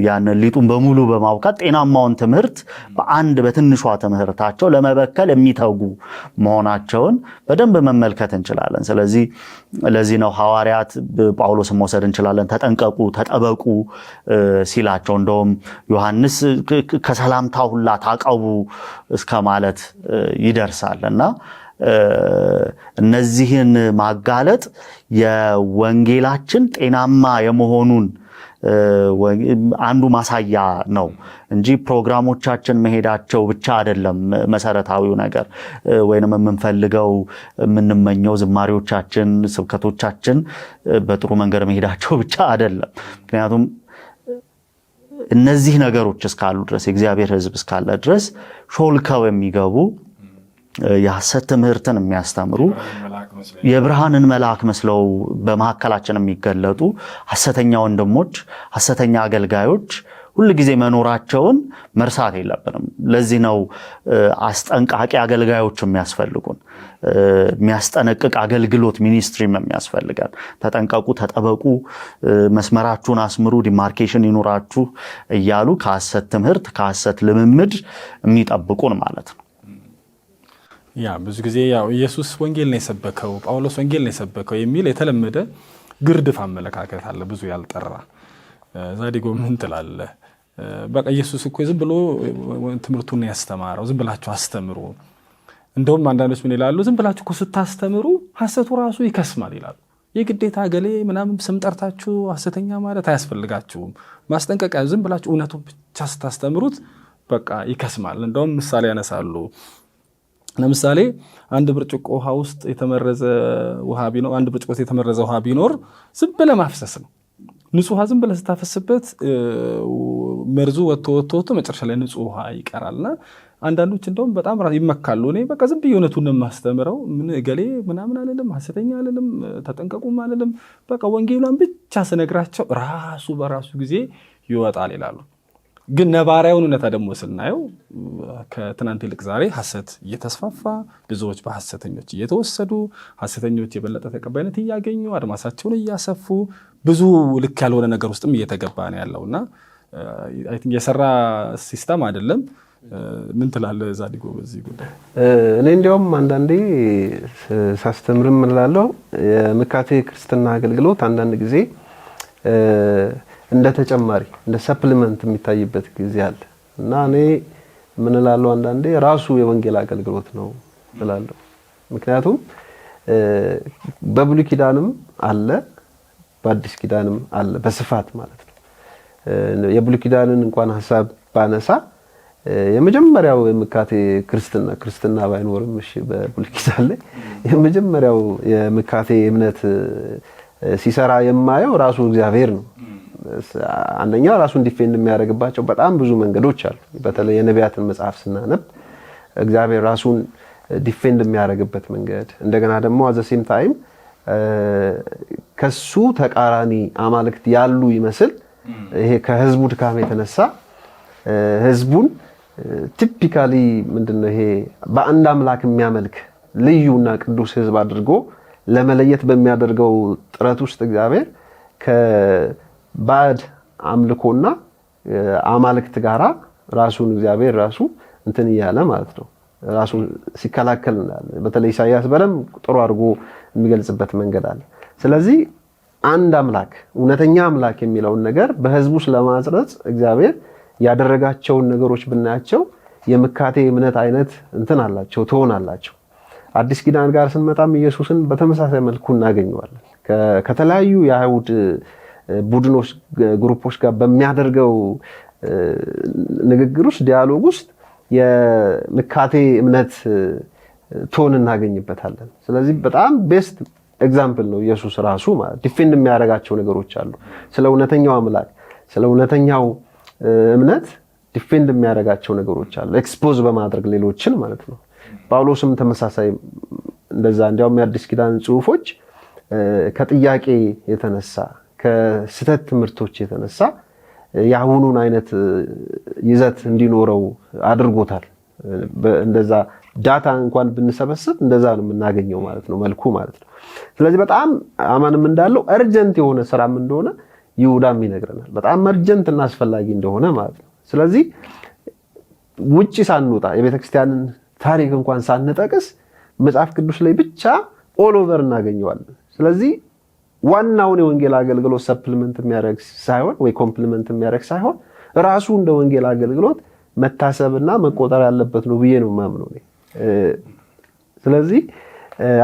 ያን ሊጡን በሙሉ በማውካት ጤናማውን ትምህርት በአንድ በትንሿ ትምህርታቸው ለመበከል የሚተጉ መሆናቸውን በደንብ መመልከት እንችላለን። ስለዚህ ለዚህ ነው ሐዋርያት ጳውሎስን መውሰድ እንችላለን ተጠንቀቁ ተጠበቁ ሲላቸው እንደውም ዮሐንስ ከሰላምታ ሁላ ታቀቡ እስከ ማለት ይደርሳልና እነዚህን ማጋለጥ የወንጌላችን ጤናማ የመሆኑን አንዱ ማሳያ ነው እንጂ ፕሮግራሞቻችን መሄዳቸው ብቻ አይደለም መሰረታዊው ነገር ወይንም የምንፈልገው የምንመኘው ዝማሬዎቻችን ስብከቶቻችን በጥሩ መንገድ መሄዳቸው ብቻ አይደለም። ምክንያቱም እነዚህ ነገሮች እስካሉ ድረስ የእግዚአብሔር ሕዝብ እስካለ ድረስ ሾልከው የሚገቡ የሐሰት ትምህርትን የሚያስተምሩ የብርሃንን መልአክ መስለው በመሐከላችን የሚገለጡ ሐሰተኛ ወንድሞች ሐሰተኛ አገልጋዮች ሁሉ ጊዜ መኖራቸውን መርሳት የለብንም። ለዚህ ነው አስጠንቃቂ አገልጋዮች የሚያስፈልጉን የሚያስጠነቅቅ አገልግሎት ሚኒስትሪም የሚያስፈልጋል። ተጠንቀቁ ተጠበቁ መስመራችሁን አስምሩ ዲማርኬሽን ይኑራችሁ እያሉ ከሐሰት ትምህርት ከሐሰት ልምምድ የሚጠብቁን ማለት ነው። ያ ብዙ ጊዜ ያው ኢየሱስ ወንጌል ነው የሰበከው ጳውሎስ ወንጌል ነው የሰበከው የሚል የተለመደ ግርድፍ አመለካከት አለ ብዙ ያልጠራ። ዛዲጎ ምን ትላለህ? በቃ ኢየሱስ እኮ ዝም ብሎ ትምህርቱን ያስተማረው ዝም ብላችሁ አስተምሩ። እንደውም አንዳንዶች ምን ይላሉ? ዝም ብላችሁ እኮ ስታስተምሩ ሐሰቱ ራሱ ይከስማል ይላሉ። የግዴታ ገሌ ምናምን ስም ጠርታችሁ ሐሰተኛ ማለት አያስፈልጋችሁም። ማስጠንቀቂያ ዝም ብላችሁ እውነቱን ብቻ ስታስተምሩት በቃ ይከስማል። እንደውም ምሳሌ ያነሳሉ። ለምሳሌ አንድ ብርጭቆ ውሃ ውስጥ የተመረዘ ውሃ ቢኖር አንድ ብርጭቆ ውስጥ የተመረዘ ውሃ ቢኖር ዝም ብለህ ማፍሰስ ነው። ንጹህ ውሃ ዝም ብለህ ስታፈስበት መርዙ ወጥቶ መጨረሻ ላይ ንጹህ ውሃ ይቀራልና አንዳንዶች እንደውም በጣም ይመካሉ። እኔ በቃ ዝም ብዬ እውነቱን የማስተምረው ምን ገሌ ምናምን አልልም ሐሰተኛ አልልም ተጠንቀቁም አልልም በቃ ወንጌሏን ብቻ ስነግራቸው ራሱ በራሱ ጊዜ ይወጣል ይላሉ። ግን ነባራውን እውነታ ደግሞ ስናየው ከትናንት ይልቅ ዛሬ ሐሰት እየተስፋፋ ብዙዎች በሐሰተኞች እየተወሰዱ ሐሰተኞች የበለጠ ተቀባይነት እያገኙ አድማሳቸውን እያሰፉ ብዙ ልክ ያልሆነ ነገር ውስጥም እየተገባ ነው ያለውና አይ ቲንክ የሰራ ሲስተም አይደለም። ምን ትላለህ ዛዲጎ በዚህ ጉዳይ? እኔ እንዲያውም አንዳንዴ ሳስተምርም እላለሁ የምካቴ ክርስትና አገልግሎት አንዳንድ ጊዜ እንደ ተጨማሪ እንደ ሰፕሊመንት የሚታይበት ጊዜ አለ እና እኔ ምን እላለሁ አንዳንዴ ራሱ የወንጌል አገልግሎት ነው እላለሁ። ምክንያቱም በብሉይ ኪዳንም አለ በአዲስ ኪዳንም አለ በስፋት ማለት ነው። የብሉይ ኪዳንን እንኳን ሐሳብ ባነሳ የመጀመሪያው የምካቴ ክርስትና ባይኖርም እሺ በብሉይ ኪዳን ላይ የመጀመሪያው የምካቴ እምነት ሲሰራ የማየው ራሱ እግዚአብሔር ነው። አንደኛ ራሱን ዲፌንድ የሚያደርግባቸው በጣም ብዙ መንገዶች አሉ። በተለይ የነቢያትን መጽሐፍ ስናነብ እግዚአብሔር ራሱን ዲፌንድ የሚያደርግበት መንገድ እንደገና ደግሞ አዘ ሴም ታይም ከሱ ተቃራኒ አማልክት ያሉ ይመስል ይሄ ከህዝቡ ድካም የተነሳ ህዝቡን ቲፒካሊ ምንድነው ይሄ በአንድ አምላክ የሚያመልክ ልዩና ቅዱስ ህዝብ አድርጎ ለመለየት በሚያደርገው ጥረት ውስጥ እግዚአብሔር ከባዕድ አምልኮና አማልክት ጋራ ራሱን እግዚአብሔር ራሱ እንትን ይያለ ማለት ነው ራሱን ሲከላከል በተለይ ኢሳይያስ በደም ጥሩ አድርጎ የሚገልጽበት መንገድ አለ። ስለዚህ አንድ አምላክ እውነተኛ አምላክ የሚለውን ነገር በህዝቡ ስለማጽረጽ እግዚአብሔር ያደረጋቸውን ነገሮች ብናያቸው የምካቴ እምነት አይነት እንትን አላቸው ትሆናላቸው። አዲስ ኪዳን ጋር ስንመጣም ኢየሱስን በተመሳሳይ መልኩ እናገኘዋለን። ከተለያዩ የአይሁድ ቡድኖች ግሩፖች ጋር በሚያደርገው ንግግር ውስጥ ዲያሎግ ውስጥ የምካቴ እምነት ቶን እናገኝበታለን። ስለዚህ በጣም ቤስት ኤግዛምፕል ነው ኢየሱስ ራሱ ማለት ዲፌንድ የሚያደርጋቸው ነገሮች አሉ። ስለ እውነተኛው አምላክ ስለ እውነተኛው እምነት ዲፌንድ የሚያደርጋቸው ነገሮች አሉ፣ ኤክስፖዝ በማድረግ ሌሎችን ማለት ነው። ጳውሎስም ተመሳሳይ እንደዛ እንዲያውም የአዲስ ኪዳን ጽሑፎች ከጥያቄ የተነሳ ከስተት ትምህርቶች የተነሳ የአሁኑን አይነት ይዘት እንዲኖረው አድርጎታል። እንደዛ ዳታ እንኳን ብንሰበስብ እንደዛ ነው የምናገኘው ማለት ነው መልኩ ማለት ነው። ስለዚህ በጣም አማንም እንዳለው እርጀንት የሆነ ስራም እንደሆነ ይሁዳም ይነግረናል። በጣም እርጀንት እና አስፈላጊ እንደሆነ ማለት ነው። ስለዚህ ውጪ ሳንወጣ የቤተክርስቲያንን ታሪክ እንኳን ሳንጠቅስ መጽሐፍ ቅዱስ ላይ ብቻ ኦል ኦቨር እናገኘዋለን። ስለዚህ ዋናውን የወንጌል አገልግሎት ሰፕሊመንት የሚያደርግ ሳይሆን ወይ ኮምፕሊመንት የሚያደርግ ሳይሆን ራሱ እንደ ወንጌል አገልግሎት መታሰብና መቆጠር ያለበት ነው ብዬ ነው የማምነው እኔ። ስለዚህ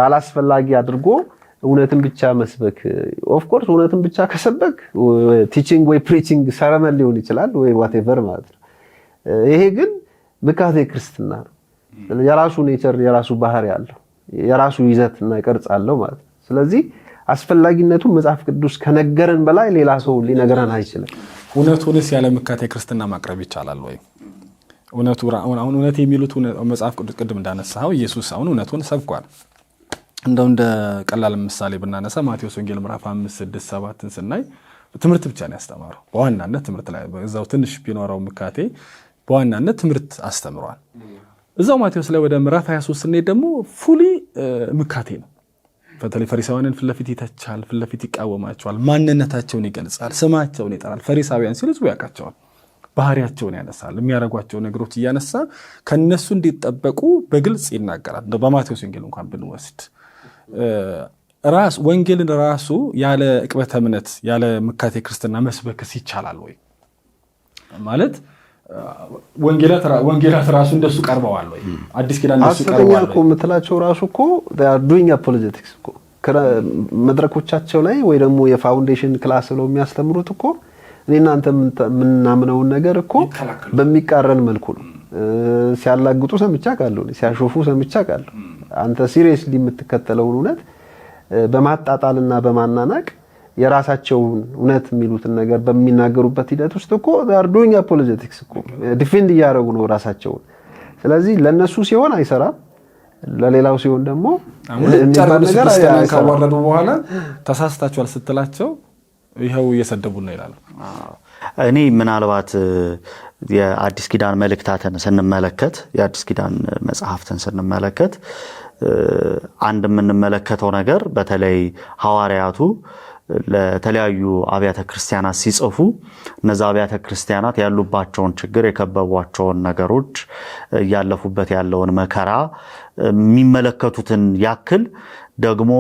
አላስፈላጊ አድርጎ እውነትን ብቻ መስበክ ኦፍ ኮርስ እውነትን ብቻ ከሰበክ ቲቺንግ ወይ ፕሪቺንግ ሰረመን ሊሆን ይችላል ወይ ዋትኤቨር ማለት ነው። ይሄ ግን ምካቴ ክርስትና ነው። የራሱ ኔቸር የራሱ ባህሪ ያለው የራሱ ይዘትና ቅርጽ አለው ማለት ነው። ስለዚህ አስፈላጊነቱን መጽሐፍ ቅዱስ ከነገረን በላይ ሌላ ሰው ሊነገረን አይችልም። እውነቱንስ ያለ ምካቴ ክርስትና ማቅረብ ይቻላል ወይ? እውነት የሚሉት መጽሐፍ ቅዱስ ቅድም እንዳነሳው ኢየሱስ አሁን እውነቱን ሰብኳል። እንደ ቀላል ምሳሌ ብናነሳ ማቴዎስ ወንጌል ምዕራፍ 5 6 7ን ስናይ ትምህርት ብቻ ነው ያስተማረው። በዋናነት ትምህርት ላይ በዛው ትንሽ ቢኖረው ምካቴ በዋናነት ትምህርት አስተምሯል። እዛው ማቴዎስ ላይ ወደ ምዕራፍ 23 ስንሄድ ደግሞ ፉሊ ምካቴ ነው። በተለይ ፈሪሳውያንን ፍለፊት ይተቻል፣ ፍለፊት ይቃወማቸዋል፣ ማንነታቸውን ይገልጻል፣ ስማቸውን ይጠራል። ፈሪሳውያን ሲል ህዝቡ ያውቃቸዋል፣ ባህሪያቸውን ያነሳል፣ የሚያደርጓቸው ነገሮች እያነሳ ከነሱ እንዲጠበቁ በግልጽ ይናገራል። በማቴዎስ ወንጌል እንኳን ብንወስድ ወንጌልን ራሱ ያለ ዕቅበተ እምነት ያለ ምካቴ ክርስትና መስበክስ ይቻላል ወይ ማለት ወንጌላት ራሱ እንደሱ ቀርበዋል ወይ? አዲስ ኪዳን እንደሱ ቀርበዋል እኮ የምትላቸው ራሱ እኮ they are doing apologetics እኮ መድረኮቻቸው ላይ ወይ ደግሞ የፋውንዴሽን ክላስ ብለው የሚያስተምሩት እኮ እኔና አንተ የምናምነውን ነገር እኮ በሚቃረን መልኩ ነው ሲያላግጡ ሰምቻ ቃለሁ፣ ሲያሾፉ ሰምቻ ቃለሁ። አንተ ሲሪየስሊ የምትከተለውን እውነት በማጣጣልና በማናናቅ የራሳቸውን እውነት የሚሉትን ነገር በሚናገሩበት ሂደት ውስጥ እኮ they are doing apologetics እኮ ዲፌንድ እያደረጉ ነው ራሳቸውን። ስለዚህ ለነሱ ሲሆን አይሰራም፣ ለሌላው ሲሆን ደግሞ ነገር ካወረዱ በኋላ ተሳስታችኋል ስትላቸው ይሄው እየሰደቡ ነው ይላሉ። እኔ ምናልባት የአዲስ ኪዳን መልእክታትን ስንመለከት የአዲስ ኪዳን መጽሐፍትን ስንመለከት አንድ የምንመለከተው ነገር በተለይ ሐዋርያቱ ለተለያዩ አብያተ ክርስቲያናት ሲጽፉ እነዛ አብያተ ክርስቲያናት ያሉባቸውን ችግር የከበቧቸውን ነገሮች ያለፉበት ያለውን መከራ የሚመለከቱትን ያክል ደግሞ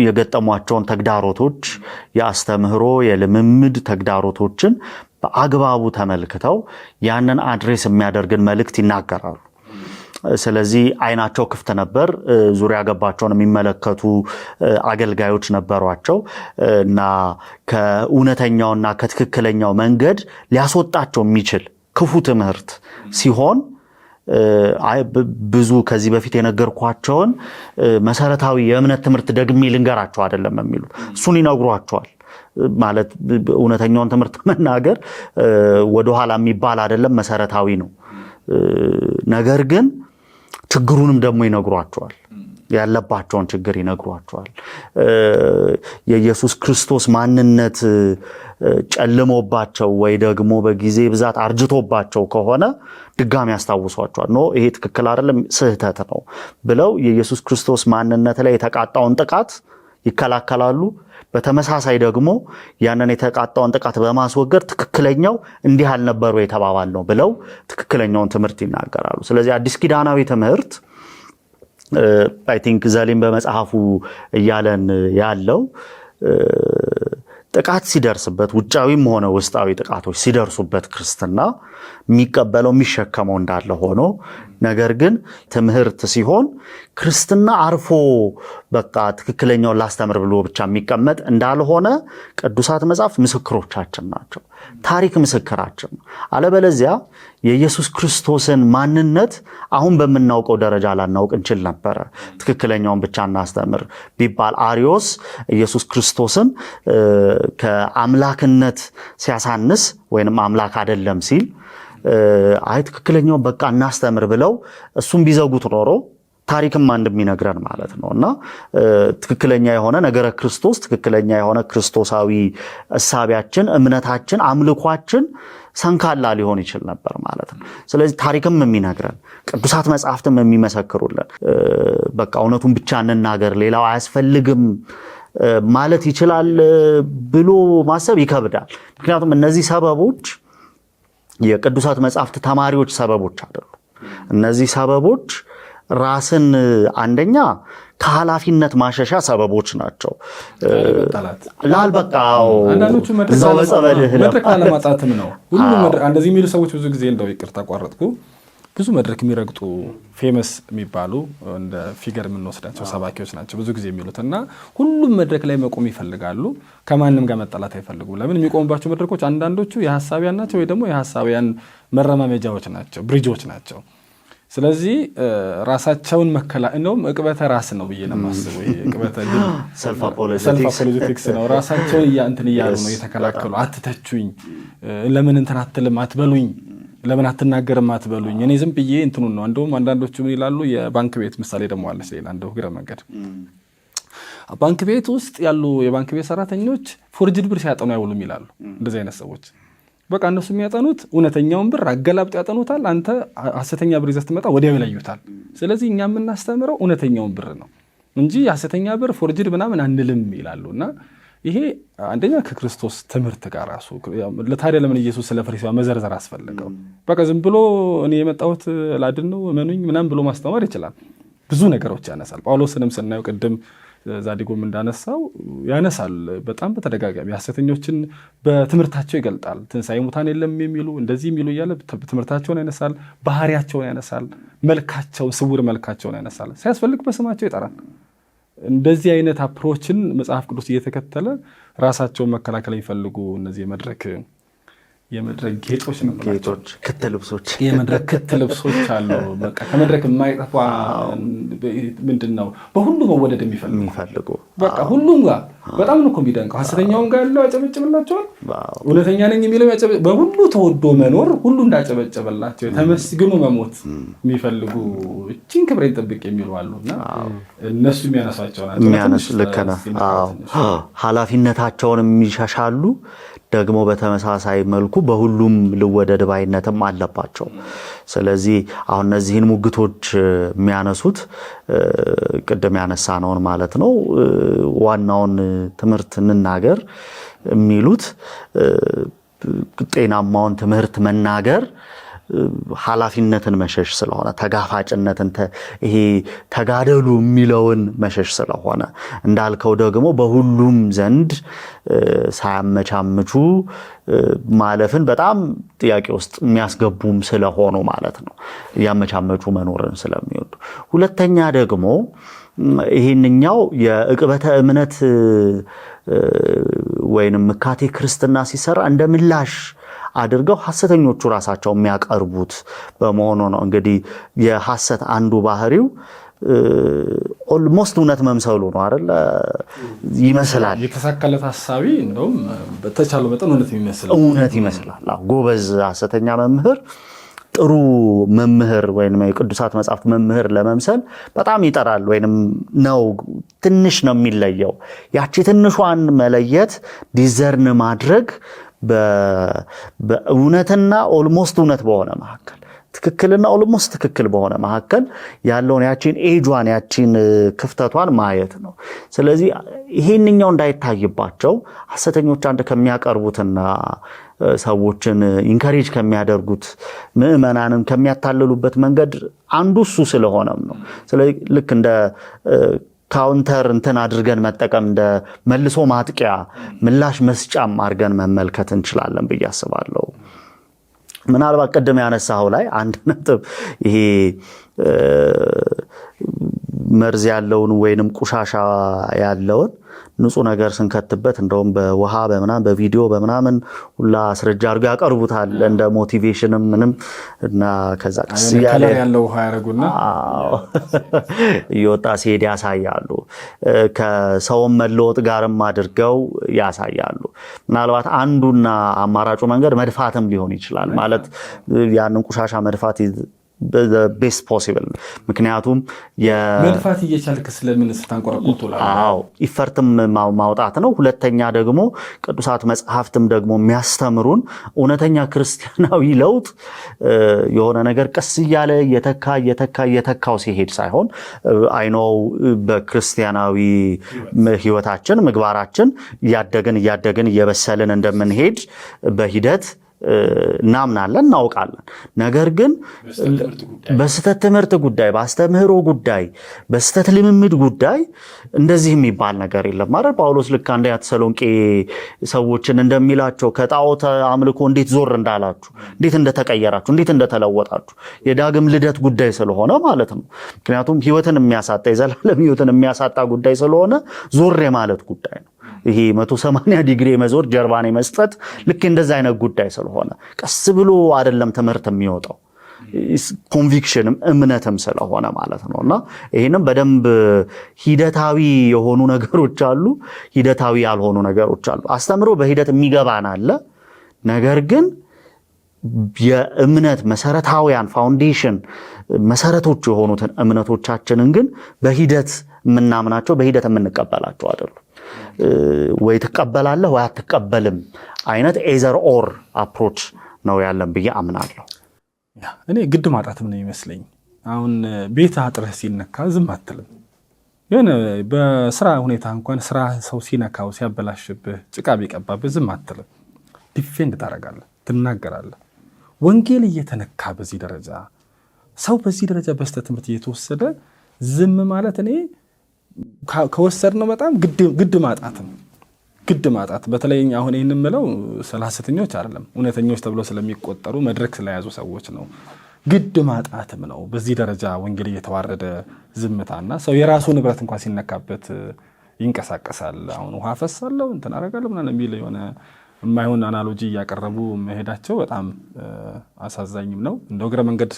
የገጠሟቸውን ተግዳሮቶች የአስተምህሮ የልምምድ ተግዳሮቶችን በአግባቡ ተመልክተው ያንን አድሬስ የሚያደርግን መልእክት ይናገራሉ። ስለዚህ አይናቸው ክፍት ነበር። ዙሪያ ገባቸውን የሚመለከቱ አገልጋዮች ነበሯቸው እና ከእውነተኛውና ከትክክለኛው መንገድ ሊያስወጣቸው የሚችል ክፉ ትምህርት ሲሆን ብዙ ከዚህ በፊት የነገርኳቸውን መሰረታዊ የእምነት ትምህርት ደግሜ ልንገራቸው አይደለም የሚሉት፣ እሱን ይነግሯቸዋል። ማለት እውነተኛውን ትምህርት መናገር ወደኋላ የሚባል አይደለም፣ መሰረታዊ ነው። ነገር ግን ችግሩንም ደግሞ ይነግሯቸዋል፣ ያለባቸውን ችግር ይነግሯቸዋል። የኢየሱስ ክርስቶስ ማንነት ጨልሞባቸው ወይ ደግሞ በጊዜ ብዛት አርጅቶባቸው ከሆነ ድጋሚ ያስታውሷቸዋል። ኖ ይሄ ትክክል አይደለም፣ ስህተት ነው ብለው የኢየሱስ ክርስቶስ ማንነት ላይ የተቃጣውን ጥቃት ይከላከላሉ። በተመሳሳይ ደግሞ ያንን የተቃጣውን ጥቃት በማስወገድ ትክክለኛው እንዲህ አልነበሩ የተባባል ነው ብለው ትክክለኛውን ትምህርት ይናገራሉ። ስለዚህ አዲስ ኪዳናዊ ትምህርት አይ ቲንክ ዘሊም በመጽሐፉ እያለን ያለው ጥቃት ሲደርስበት ውጫዊም ሆነ ውስጣዊ ጥቃቶች ሲደርሱበት ክርስትና የሚቀበለው የሚሸከመው እንዳለ ሆኖ ነገር ግን ትምህርት ሲሆን ክርስትና አርፎ በቃ ትክክለኛውን ላስተምር ብሎ ብቻ የሚቀመጥ እንዳልሆነ ቅዱሳት መጽሐፍ ምስክሮቻችን ናቸው። ታሪክ ምስክራችን ነው። አለበለዚያ የኢየሱስ ክርስቶስን ማንነት አሁን በምናውቀው ደረጃ ላናውቅ እንችል ነበረ። ትክክለኛውን ብቻ እናስተምር ቢባል አሪዮስ ኢየሱስ ክርስቶስን ከአምላክነት ሲያሳንስ ወይንም አምላክ አይደለም ሲል አይ ትክክለኛውን በቃ እናስተምር ብለው እሱም ቢዘጉት ኖሮ ታሪክም እንደሚነግረን ማለት ነውና ትክክለኛ የሆነ ነገረ ክርስቶስ ትክክለኛ የሆነ ክርስቶሳዊ እሳቢያችን እምነታችን አምልኳችን ሰንካላ ሊሆን ይችል ነበር ማለት ነው። ስለዚህ ታሪክም የሚነግረን ቅዱሳት መጻሕፍትም የሚመሰክሩልን በቃ እውነቱን ብቻ እንናገር ሌላው አያስፈልግም ማለት ይችላል ብሎ ማሰብ ይከብዳል። ምክንያቱም እነዚህ ሰበቦች የቅዱሳት መጻሕፍት ተማሪዎች ሰበቦች አይደሉም። እነዚህ ሰበቦች ራስን አንደኛ ከኃላፊነት ማሸሻ ሰበቦች ናቸው። ላልበቃው አንዳንዶቹ መድረክ አለማጣትም ነው። ሁሉ መድረክ እንደዚህ የሚሉ ሰዎች ብዙ ጊዜ እንደው ይቅርታ አቋረጥኩ ብዙ መድረክ የሚረግጡ ፌመስ የሚባሉ እንደ ፊገር የምንወስዳቸው ሰባኪዎች ናቸው ብዙ ጊዜ የሚሉትና ሁሉም መድረክ ላይ መቆም ይፈልጋሉ። ከማንም ጋር መጣላት አይፈልጉም። ለምን የሚቆሙባቸው መድረኮች አንዳንዶቹ የሐሳቢያን ናቸው ወይ ደግሞ የሐሳቢያን መረማመጃዎች ናቸው፣ ብሪጆች ናቸው። ስለዚህ ራሳቸውን እንደውም እቅበተ ራስ ነው ብዬ ነው የማስበው። እቅበተ ሰልፍ አፖሎጂቲክስ ነው። ራሳቸውን እንትን እያሉ ነው የተከላከሉ። አትተቹኝ፣ ለምን እንትን አትልም አትበሉኝ፣ ለምን አትናገርም አትበሉኝ፣ እኔ ዝም ብዬ እንትኑን ነው። እንደውም አንዳንዶቹ ምን ይላሉ? የባንክ ቤት ምሳሌ ደግሞ አለ ሲል አንደው ግረ መንገድ ባንክ ቤት ውስጥ ያሉ የባንክ ቤት ሰራተኞች ፎርጅድ ብር ሲያጠኑ አይውሉም ይላሉ። እንደዚህ አይነት ሰዎች በቃ እነሱ የሚያጠኑት እውነተኛውን ብር አገላብጥ ያጠኑታል። አንተ ሐሰተኛ ብር ይዘህ ስትመጣ ወዲያው ይለዩታል። ስለዚህ እኛ የምናስተምረው እውነተኛውን ብር ነው እንጂ ሐሰተኛ ብር ፎርጅድ ምናምን አንልም ይላሉና ይሄ አንደኛ ከክርስቶስ ትምህርት ጋር ራሱ ለታዲያ ለምን ኢየሱስ ስለ ፈሪሳውያን መዘርዘር አስፈልገው? በቃ ዝም ብሎ እኔ የመጣሁት ላድን ነው እመኑኝ ምናምን ብሎ ማስተማር ይችላል። ብዙ ነገሮች ያነሳል። ጳውሎስንም ስናየው ቅድም ዛዲጎም እንዳነሳው ያነሳል በጣም በተደጋጋሚ ሐሰተኞችን በትምህርታቸው ይገልጣል። ትንሣኤ ሙታን የለም የሚሉ እንደዚህ የሚሉ እያለ ትምህርታቸውን ያነሳል፣ ባህሪያቸውን ያነሳል፣ መልካቸውን ስውር መልካቸውን ያነሳል። ሲያስፈልግ በስማቸው ይጠራል። እንደዚህ አይነት አፕሮችን መጽሐፍ ቅዱስ እየተከተለ ራሳቸውን መከላከል የሚፈልጉ እነዚህ የመድረክ ጌጦች ነው። ክት ልብሶች የመድረክ ክት ልብሶች አሉ። በቃ ከመድረክ የማይጠፋ ምንድነው በሁሉ መወደድ የሚፈልጉ በቃ ሁሉም ጋር በጣም ነው የሚደንቀው። ሐሰተኛውም ጋር ያለው ያጨበጭብላቸዋል፣ እውነተኛ ነኝ የሚለው በሁሉ ተወዶ መኖር ሁሉ እንዳጨበጨበላቸው ተመስግኖ መሞት የሚፈልጉ እቺን ክብሬን ጠብቅ የሚሉ አሉና እነሱ የሚያነሷቸው ናቸው። ልክ ነህ። ኃላፊነታቸውን የሚሻሻሉ ደግሞ በተመሳሳይ መልኩ በሁሉም ልወደድ ባይነትም አለባቸው። ስለዚህ አሁን እነዚህን ሙግቶች የሚያነሱት ቅድም ያነሳነውን ማለት ነው ዋናውን ትምህርት እንናገር የሚሉት ጤናማውን ትምህርት መናገር ኃላፊነትን መሸሽ ስለሆነ ተጋፋጭነትን ይሄ ተጋደሉ የሚለውን መሸሽ ስለሆነ እንዳልከው ደግሞ በሁሉም ዘንድ ሳያመቻምቹ ማለፍን በጣም ጥያቄ ውስጥ የሚያስገቡም ስለሆኑ ማለት ነው ያመቻመቹ መኖርን ስለሚወዱ። ሁለተኛ ደግሞ ይሄንኛው የዕቅበተ እምነት ወይንም ምካቴ ክርስትና ሲሰራ እንደ ምላሽ አድርገው ሐሰተኞቹ ራሳቸው የሚያቀርቡት በመሆኑ ነው። እንግዲህ የሐሰት አንዱ ባህሪው ኦልሞስት እውነት መምሰሉ ነው አይደል? ይመስላል የተሳካለት ሐሳቢ እንደውም በተቻለ መጠን እውነት ይመስላል። ጎበዝ ሐሰተኛ መምህር ጥሩ መምህር ወይንም የቅዱሳት መጻሕፍት መምህር ለመምሰል በጣም ይጠራል ወይንም ነው ትንሽ ነው የሚለየው። ያቺ ትንሿን መለየት ዲዘርን ማድረግ በእውነትና ኦልሞስት እውነት በሆነ መካከል ትክክልና ኦልሞስት ትክክል በሆነ መካከል ያለውን ያቺን ኤጇን ያቺን ክፍተቷን ማየት ነው። ስለዚህ ይሄንኛው እንዳይታይባቸው ሐሰተኞች አንድ ከሚያቀርቡትና ሰዎችን ኢንካሬጅ ከሚያደርጉት ምዕመናንን ከሚያታልሉበት መንገድ አንዱ እሱ ስለሆነም ነው። ስለዚህ ልክ እንደ ካውንተር እንትን አድርገን መጠቀም እንደ መልሶ ማጥቂያ ምላሽ መስጫም አድርገን መመልከት እንችላለን ብዬ አስባለሁ። ምናልባት ቅድም ያነሳው ላይ አንድ ነጥብ ይሄ መርዝ ያለውን ወይንም ቁሻሻ ያለውን ንጹህ ነገር ስንከትበት እንደውም በውሃ በመናም በቪዲዮ በመናምን ሁላ አስረጃ አድርገው ያቀርቡታል እንደ ሞቲቬሽንም ምንም እና ከዛ ቀስ ያለ ያለው ውሃ ያረጉና ይወጣ ሲሄድ ያሳያሉ ከሰውም መለወጥ ጋርም አድርገው ያሳያሉ ምናልባት አንዱና አማራጩ መንገድ መድፋትም ሊሆን ይችላል ማለት ያንን ቁሻሻ መድፋት the best possible ምክንያቱም መድፋት እየቻልክ ስለምን ስታንቆረቆቱ አዎ ኢፈርትም ማውጣት ነው ሁለተኛ ደግሞ ቅዱሳት መጽሐፍትም ደግሞ የሚያስተምሩን እውነተኛ ክርስቲያናዊ ለውጥ የሆነ ነገር ቀስ ይያለ የተካው ሲሄድ ሳይሆን አይኖው በክርስቲያናዊ ህይወታችን ምግባራችን ያደገን እየበሰልን እንደምንሄድ በሂደት እናምናለን እናውቃለን ነገር ግን በስተት ትምህርት ጉዳይ በአስተምህሮ ጉዳይ በስተት ልምምድ ጉዳይ እንደዚህ የሚባል ነገር የለም ማለት ጳውሎስ ልክ አንደኛ ተሰሎንቄ ሰዎችን እንደሚላቸው ከጣዖት አምልኮ እንዴት ዞር እንዳላችሁ እንዴት እንደተቀየራችሁ እንዴት እንደተለወጣችሁ የዳግም ልደት ጉዳይ ስለሆነ ማለት ነው ምክንያቱም ህይወትን የሚያሳጣ የዘላለም ህይወትን የሚያሳጣ ጉዳይ ስለሆነ ዞር የማለት ጉዳይ ነው ይሄ 180 ዲግሪ መዞር ጀርባን መስጠት ልክ እንደዛ አይነት ጉዳይ ስለሆነ ቀስ ብሎ አይደለም ትምህርት የሚወጣው ኮንቪክሽንም እምነትም ስለሆነ ማለት ነውና ይሄንም በደንብ ሂደታዊ የሆኑ ነገሮች አሉ ሂደታዊ ያልሆኑ ነገሮች አሉ አስተምሮ በሂደት የሚገባን አለ ነገር ግን የእምነት መሰረታዊያን ፋውንዴሽን መሰረቶች የሆኑትን እምነቶቻችንን ግን በሂደት ምናምናቸው በሂደት የምንቀበላቸው አይደሉ ወይ ተቀበላለህ ወይ አትቀበልም አይነት ኤዘር ኦር አፕሮች ነው ያለን ብዬ አምናለሁ እኔ ግድ ማጣትም ነው ይመስለኝ አሁን ቤት አጥረህ ሲነካ ዝም አትልም የሆነ በስራ ሁኔታ እንኳን ስራ ሰው ሲነካው ሲያበላሽብህ ጭቃ ቢቀባብህ ዝም አትልም ዲፌንድ ታረጋለህ ትናገራለህ ወንጌል እየተነካ በዚህ ደረጃ ሰው በዚህ ደረጃ በስተት ትምህርት እየተወሰደ ዝም ማለት እኔ ከወሰድነው በጣም ግድ ማጣት በተለይ አሁን ይሄንን ምለው ሰላሰተኞች አይደለም እውነተኞች ተብሎ ስለሚቆጠሩ መድረክ ስለያዙ ሰዎች ነው ግድ ማጣትም ነው በዚህ ደረጃ ወንጌል እየተዋረደ ዝምታና ሰው የራሱ ንብረት እንኳን ሲነካበት ይንቀሳቀሳል አሁን ውሃ ፈሳለው እንትን አረጋለሁ ምናምን የሚል የሆነ የማይሆን አናሎጂ ያቀርቡ መሄዳቸው በጣም አሳዛኝም ነው እንደው ግረ መንገድ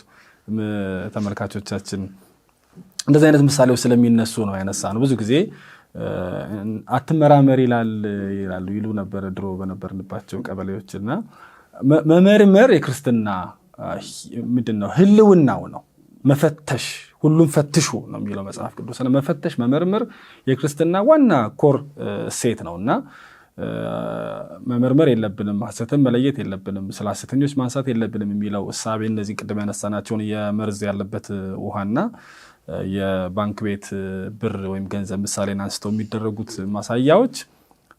ተመልካቾቻችን እንደዚህ አይነት ምሳሌዎች ስለሚነሱ ነው ያነሳነው ብዙ ጊዜ አትመራመር ይላሉ ነበር ድሮ በነበርንባቸው ቀበሌዎችና መመርመር የክርስትና ምንድነው ህልውናው ነው መፈተሽ ሁሉም ፈትሹ ነው የሚለው መጽሐፍ ቅዱስ መፈተሽ መመርመር የክርስትና ዋና ኮር ሴት ነውና መመርመር የለብንም ሐሰትን መለየት የለብንም ስላሰተኞች ማንሳት የለብንም የሚለው እሳቤ እነዚህ ቅድም ያነሳናቸውን የመርዝ ያለበት ውሃና የባንክ ቤት ብር ወይም ገንዘብ ምሳሌን አንስተው የሚደረጉት ማሳያዎች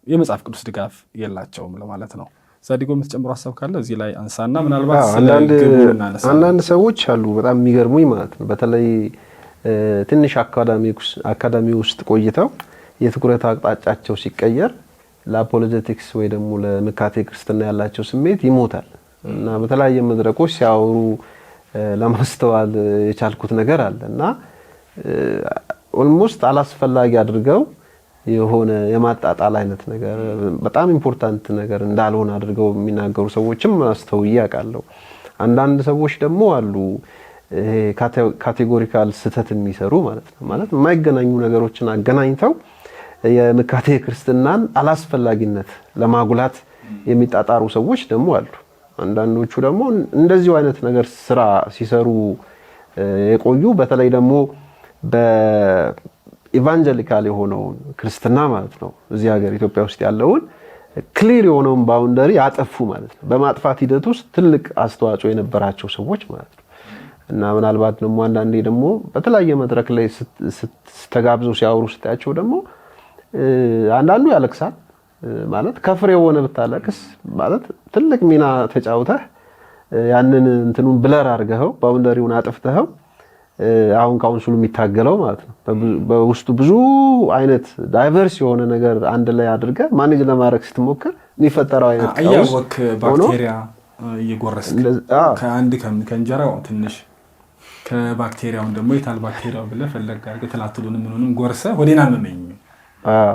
የመጽሐፍ ቅዱስ ድጋፍ የላቸውም ለማለት ነው ዛዲጎ የምትጨምሩ ሐሳብ ካለ እዚህ ላይ አንሳና ምናልባት አንዳንድ ሰዎች አሉ በጣም የሚገርሙኝ ማለት ነው በተለይ ትንሽ አካዳሚ ውስጥ ቆይተው የትኩረት አቅጣጫቸው ሲቀየር ለአፖሎጀቲክስ ወይ ደግሞ ለምካቴ ክርስትና ያላቸው ስሜት ይሞታል እና በተለያየ መድረኮች ሲያወሩ ለማስተዋል የቻልኩት ነገር አለና ኦልሞስት አላስፈላጊ አድርገው የሆነ የማጣጣል አይነት ነገር በጣም ኢምፖርታንት ነገር እንዳልሆነ አድርገው የሚናገሩ ሰዎችም አስተውዬ ያውቃለሁ አንዳንድ ሰዎች ደግሞ አሉ ካቴጎሪካል ስተት የሚሰሩ ማለት ነው ማለት የማይገናኙ ነገሮችን አገናኝተው የምካቴ ክርስትናን አላስፈላጊነት ለማጉላት የሚጣጣሩ ሰዎች ደግሞ አሉ አንዳንዶቹ ደግሞ እንደዚህ አይነት ነገር ስራ ሲሰሩ የቆዩ በተለይ ደግሞ በኢቫንጀሊካል የሆነው ክርስትና ማለት ነው እዚህ ሀገር ኢትዮጵያ ውስጥ ያለውን ክሊር የሆነውን ባውንደሪ ያጠፉ ማለት ነው በማጥፋት ሂደት ውስጥ ትልቅ አስተዋጽኦ የነበራቸው ሰዎች ማለት ነው እና ምናልባት ደግሞ አንዳንዴ ደግሞ በተለያየ መድረክ ላይ ተጋብዘው ሲያወሩ ስታያቸው ደግሞ አንዳንዱ ያለቅሳል ማለት ከፍሬ የሆነ ብታለቅስ ማለት ትልቅ ሚና ተጫውተህ ያንን እንትኑን ብለር አድርገው ባውንደሪውን አጥፍተው አሁን ካውንስሉ የሚታገለው ማለት ነው በውስጡ ብዙ አይነት ዳይቨርስ የሆነ ነገር አንድ ላይ አድርገህ ማኔጅ ለማድረግ ስትሞክር የሚፈጠረው አይነት አያወክ ባክቴሪያ እየጎረስክ ከአንድ ከእንጀራው ትንሽ ከባክቴሪያውን ደግሞ የታል ባክቴሪያው ብለህ ፈለግ አድርገህ ትላትሉንም ምኑንም ጎርሰህ ወዴና መመኝ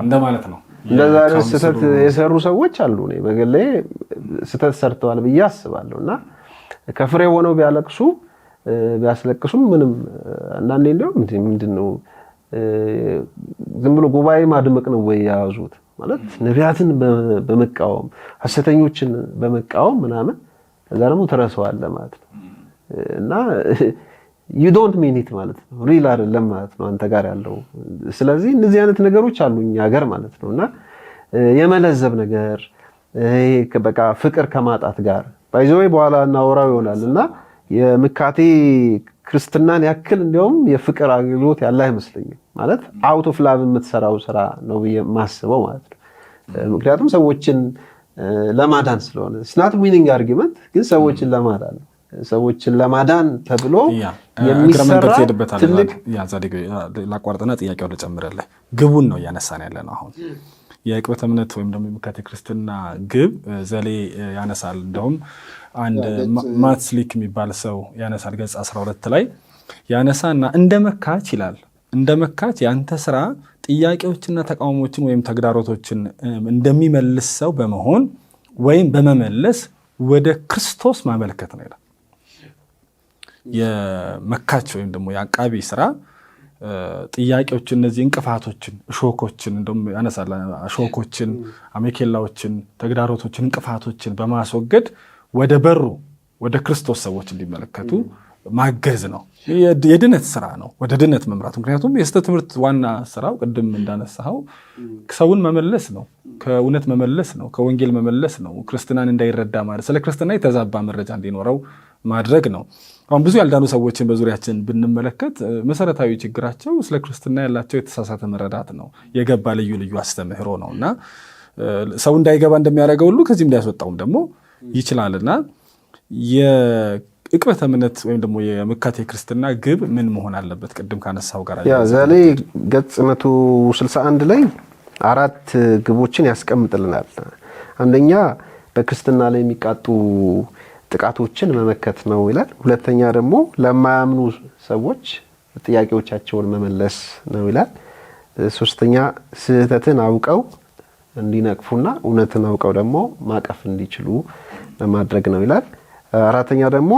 እንደማለት ነው። እንደዛ አይነት ስህተት የሰሩ ሰዎች አሉ። እኔ በግሌ ስህተት ሰርተዋል ብዬ አስባለሁ እና ከፍሬ ሆነው ቢያስለቅሱም ምንም አንዳንዴ እንደው ምንድነው ዝም ብሎ ጉባኤ ማድመቅ ነው ወይ ያዙት ማለት ነቢያትን በመቃወም ሐሰተኞችን በመቃወም ምናምን ከዛ ደግሞ ተረሰዋለህ ማለት ነው እና you don't mean it ማለት ነው ሪል አይደለም ማለት ነው አንተ ጋር ያለው። ስለዚህ እነዚህ አይነት ነገሮች አሉ እኛ ሀገር ማለት ነውና የመለዘብ ነገር በቃ ፍቅር ከማጣት ጋር ባይዘው በኋላ እናወራው ይሆናልና የምካቴ ክርስትናን ያክል እንደውም የፍቅር አገልግሎት ያለ አይመስለኝም ማለት አውት ኦፍ ላቭ የምትሰራው ስራ ነው በማስበው ማለት ነው። ምክንያቱም ሰዎችን ለማዳን ስለሆነ ስናት ዊኒንግ አርጊመንት ግን ሰዎችን ለማዳን ተብሎ የሚሰራ ትልቅ ላቋርጥና ጥያቄው ልጨምርልህ። ግቡን ነው እያነሳን ያለ ነው አሁን የዕቅበተ እምነት ወይም ደግሞ የምካቴ ክርስትና ግብ ዘሌ ያነሳል። እንደውም አንድ ማትስሊክ የሚባል ሰው ያነሳል ገጽ 12 ላይ ያነሳና እንደመካች ይላል እንደመካች ያንተ ስራ ጥያቄዎችና ተቃውሞችን ወይም ተግዳሮቶችን እንደሚመልስ ሰው በመሆን ወይም በመመለስ ወደ ክርስቶስ ማመልከት ነው ይላል። የመካች ወይም ደግሞ የአቃቢ ስራ ጥያቄዎችን እነዚህ እንቅፋቶችን እሾኮችን እንደውም ያነሳል እሾኮችን አሜኬላዎችን ተግዳሮቶችን እንቅፋቶችን በማስወገድ ወደ በሩ ወደ ክርስቶስ ሰዎች እንዲመለከቱ ማገዝ ነው። የድነት ስራ ነው ወደ ድነት መምራት። ምክንያቱም የስህተት ትምህርት ዋና ስራው ቅድም እንዳነሳው ሰውን መመለስ ነው፣ ከእውነት መመለስ ነው፣ ከወንጌል መመለስ ነው፣ ክርስትናን እንዳይረዳ ማለት ስለ ክርስትና የተዛባ መረጃ እንዲኖረው ማድረግ ነው። አሁን ብዙ ያልዳኑ ሰዎችን በዙሪያችን ብንመለከት መሰረታዊ ችግራቸው ስለ ክርስትና ያላቸው የተሳሳተ መረዳት ነው፣ የገባ ልዩ ልዩ አስተምህሮ ነውና ሰው እንዳይገባ እንደሚያደርገው ሁሉ ከዚህም ሊያስወጣውም ደግሞ ይችላልና የዕቅበተ እምነት ወይም ደግሞ የምካቴ ክርስትና ግብ ምን መሆን አለበት? ቅድም ካነሳው ጋር ዛሬ ገጽ 161 ላይ 4 ግቦችን ያስቀምጥልናል። አንደኛ በክርስትና ላይ የሚቃጡ ጥቃቶችን መመከት ነው ይላል። ሁለተኛ ደግሞ ለማያምኑ ሰዎች ጥያቄዎቻቸውን መመለስ ነው ይላል። ሶስተኛ ስህተትን አውቀው እንዲነቅፉና እውነትን አውቀው ደግሞ ማቀፍ እንዲችሉ ለማድረግ ነው ይላል። አራተኛ ደግሞ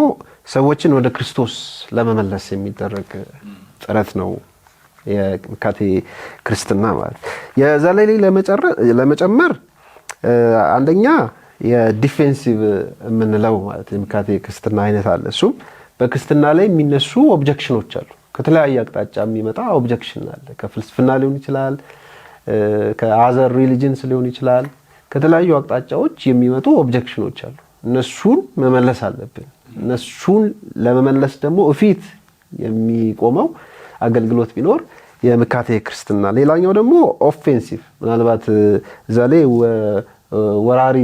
ሰዎችን ወደ ክርስቶስ ለመመለስ የሚደረግ ጥረት ነው የምካቴ ክርስትና ማለት። የዘሌሊ ለመጨመር አንደኛ የዲፌንሲቭ የምንለው ማለት የምካቴ ክርስትና አይነት አለ። እሱም በክርስትና ላይ የሚነሱ ኦብጀክሽኖች አሉ። ከተለያየ አቅጣጫ የሚመጣ ኦብጀክሽን አለ። ከፍልስፍና ሊሆን ይችላል፣ ከአዘር ሪሊጅንስ ሊሆን ይችላል። ከተለያዩ አቅጣጫዎች የሚመጡ ኦብጀክሽኖች አሉ። እነሱን መመለስ አለብን። እነሱን ለመመለስ ደግሞ እፊት የሚቆመው አገልግሎት ቢኖር የምካቴ ክርስትና። ሌላኛው ደግሞ ኦፌንሲቭ ምናልባት ዘሌ ወራሪ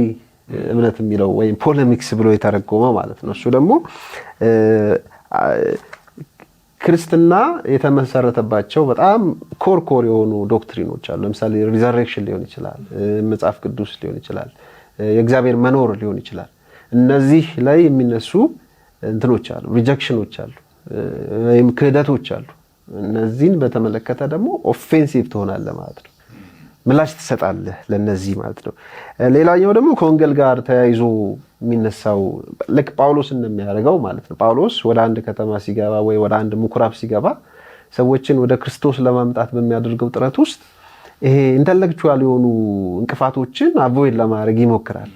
እምነት የሚለው ወይም ፖለሚክስ ብሎ የተረጎመው ማለት ነው። እሱ ደግሞ ክርስትና የተመሰረተባቸው በጣም ኮር የሆኑ ዶክትሪኖች አሉ። ለምሳሌ ሪዘሬክሽን ሊሆን ይችላል፣ መጽሐፍ ቅዱስ ሊሆን ይችላል፣ የእግዚአብሔር መኖር ሊሆን ይችላል። እነዚህ ላይ የሚነሱ እንትኖች አሉ፣ ሪጀክሽኖች አሉ ወይም ክህደቶች አሉ። እነዚህን በተመለከተ ደግሞ ኦፌንሲቭ ትሆናለህ ማለት ነው፣ ምላሽ ትሰጣለህ ለነዚህ ማለት ነው። ሌላኛው ደግሞ ከወንጌል ጋር ተያይዞ የሚነሳው ልክ ጳውሎስ እንደሚያደርገው ማለት ነው። ጳውሎስ ወደ አንድ ከተማ ሲገባ ወይ ወደ አንድ ምኩራብ ሲገባ ሰዎችን ወደ ክርስቶስ ለማምጣት በሚያደርገው ጥረት ውስጥ ይሄ ኢንተሌክቹዋል የሆኑ እንቅፋቶችን አቮይድ ለማድረግ ይሞክራል